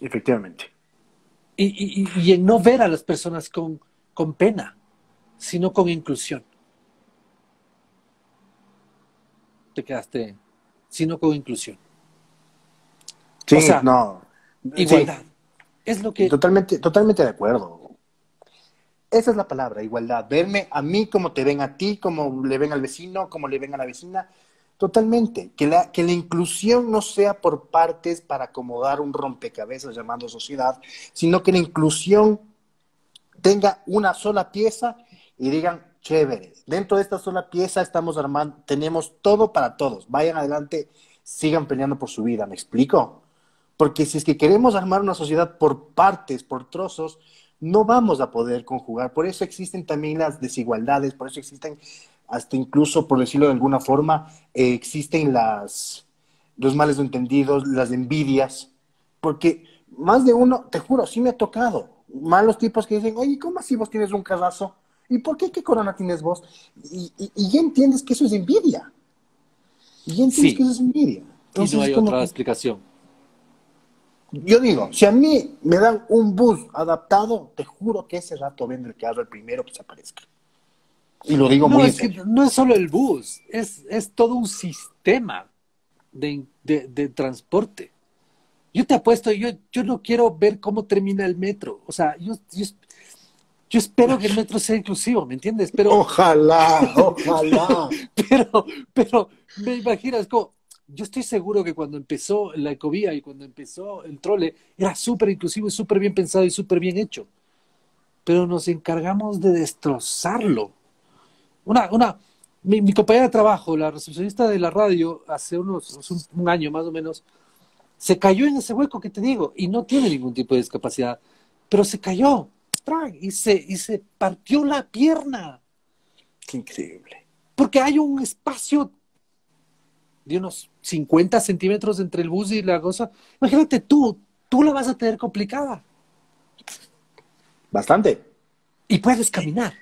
S2: Efectivamente.
S1: Y en no ver a las personas con pena, sino con inclusión. Te quedaste, sino con inclusión. O
S2: Sí,
S1: sea,
S2: no. Sí,
S1: igualdad. Es lo que
S2: totalmente de acuerdo. Esa es la palabra, igualdad. Verme a mí como te ven a ti, como le ven al vecino, como le ven a la vecina. Totalmente. Que la inclusión no sea por partes para acomodar un rompecabezas llamado sociedad, sino que la inclusión tenga una sola pieza y digan, chévere, dentro de esta sola pieza estamos armando, tenemos todo para todos. Vayan adelante, sigan peleando por su vida. ¿Me explico? Porque si es que queremos armar una sociedad por partes, por trozos, no vamos a poder conjugar. Por eso existen también las desigualdades, por eso existen, hasta incluso, por decirlo de alguna forma, existen los males entendidos, las envidias, porque más de uno, te juro, sí me ha tocado, malos tipos que dicen, oye, ¿cómo así vos tienes un carrazo? ¿Y por qué qué corona tienes vos? Y ya entiendes que eso es envidia. Y ya entiendes que
S1: Sí,
S2: eso es envidia.
S1: y
S2: Entonces
S1: no
S2: es
S1: hay
S2: como
S1: otra
S2: que
S1: explicación.
S2: yo digo, si a mí me dan un bus adaptado, te juro que ese rato vende el carro el primero que se aparezca. Y lo digo
S1: No,
S2: muy en
S1: es que
S2: serio.
S1: no es solo el bus, es todo un sistema de transporte. Yo te apuesto, yo no quiero ver cómo termina el metro. O sea, yo espero que el metro sea inclusivo, ¿me entiendes?
S2: Ojalá, ojalá.
S1: Pero, pero, me imaginas, como, yo estoy seguro que cuando empezó la ecovía y cuando empezó el trole, era súper inclusivo y súper bien pensado y súper bien hecho. Pero nos encargamos de destrozarlo. Mi compañera de trabajo, la recepcionista de la radio, hace un año más o menos, se cayó en ese hueco que te digo y no tiene ningún tipo de discapacidad, pero se cayó y se partió la pierna
S2: Qué increíble.
S1: porque hay un espacio de unos 50 centímetros entre el bus y la cosa. Imagínate tú la vas a tener complicada
S2: Bastante.
S1: y puedes caminar.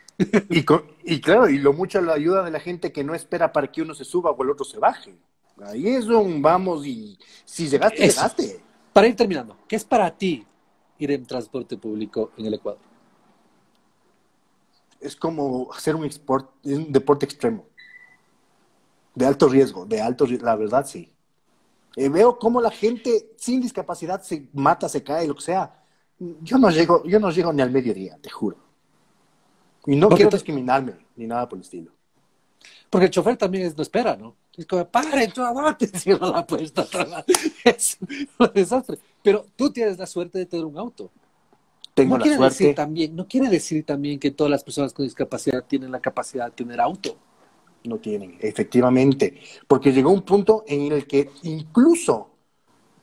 S2: Y claro, y lo mucho la ayuda de la gente que no espera para que uno se suba o el otro se baje. Ahí es un vamos y si llegaste,
S1: Eso,
S2: llegaste.
S1: para ir terminando, ¿qué es para ti ir en transporte público en el Ecuador?
S2: Es como hacer un deporte extremo, de alto riesgo, la verdad sí. Veo cómo la gente sin discapacidad se mata, se cae, lo que sea. Yo no llego ni al mediodía, te juro. Y no
S1: Porque,
S2: quiero discriminarme, ni nada por el estilo.
S1: porque el chofer también no espera, ¿no? Es como, pare, tú aguante, cierra la puerta. Es un desastre. Pero tú tienes la suerte de tener un auto.
S2: Tengo la suerte,
S1: No quiere decir también que todas las personas con discapacidad tienen la capacidad de tener auto.
S2: no tienen, efectivamente. Porque llegó un punto en el que incluso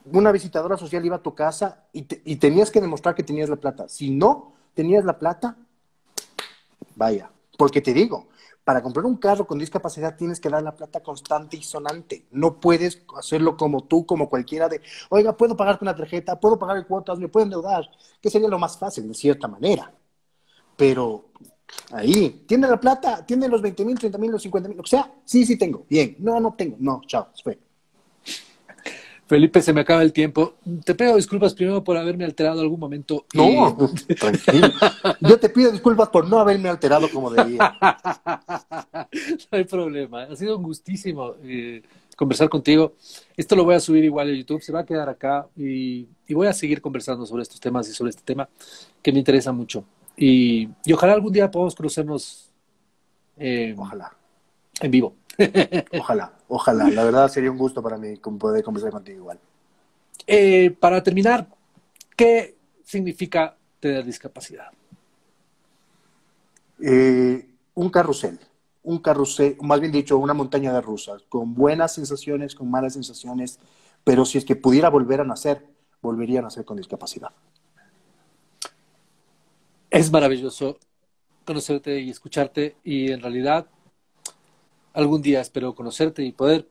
S2: una visitadora social iba a tu casa y tenías que demostrar que tenías la plata. Si no tenías la plata, vaya. Porque te digo, para comprar un carro con discapacidad tienes que dar la plata constante y sonante. No puedes hacerlo como tú, como cualquiera de, oiga, puedo pagar con una tarjeta, puedo pagar en cuotas, me pueden endeudar, que sería lo más fácil de cierta manera. Pero ahí, ¿tiene la plata? ¿Tiene los 20,000, 30,000, los 50,000? O sea, sí, sí tengo. Bien. No, no tengo. No, chao, se fue.
S1: Felipe, se me acaba el tiempo. Te pido disculpas primero por haberme alterado algún momento y
S2: No, tranquilo. Yo te pido disculpas por no haberme alterado como debía.
S1: no hay problema. Ha sido un gustísimo conversar contigo. Esto lo voy a subir igual a YouTube, se va a quedar acá y voy a seguir conversando sobre estos temas y sobre este tema que me interesa mucho. Y ojalá algún día podamos conocernos eh,
S2: Ojalá,
S1: en vivo.
S2: ojalá, ojalá. La verdad sería un gusto para mí poder conversar contigo igual.
S1: Para terminar, ¿qué significa tener discapacidad?
S2: Un carrusel, más bien dicho, una montaña de rusas, con buenas sensaciones, con malas sensaciones, pero si es que pudiera volver a nacer, volvería a nacer con discapacidad.
S1: Es maravilloso conocerte y escucharte y en realidad algún día espero conocerte y poder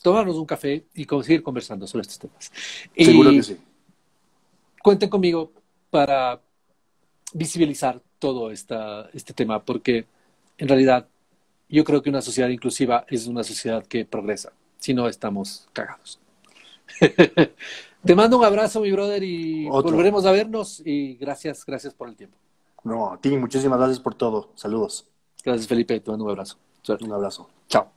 S1: tomarnos un café y seguir conversando sobre estos temas.
S2: Seguro que
S1: Y
S2: sí.
S1: cuenten conmigo para visibilizar todo este tema, porque en realidad yo creo que una sociedad inclusiva es una sociedad que progresa, si no estamos cagados. Te mando un abrazo, mi brother, y
S2: Otro.
S1: volveremos a vernos y gracias por el tiempo.
S2: No, a ti, muchísimas gracias por todo. Saludos.
S1: Gracias, Felipe, te mando un abrazo. Suerte.
S2: Un abrazo.
S1: Chao.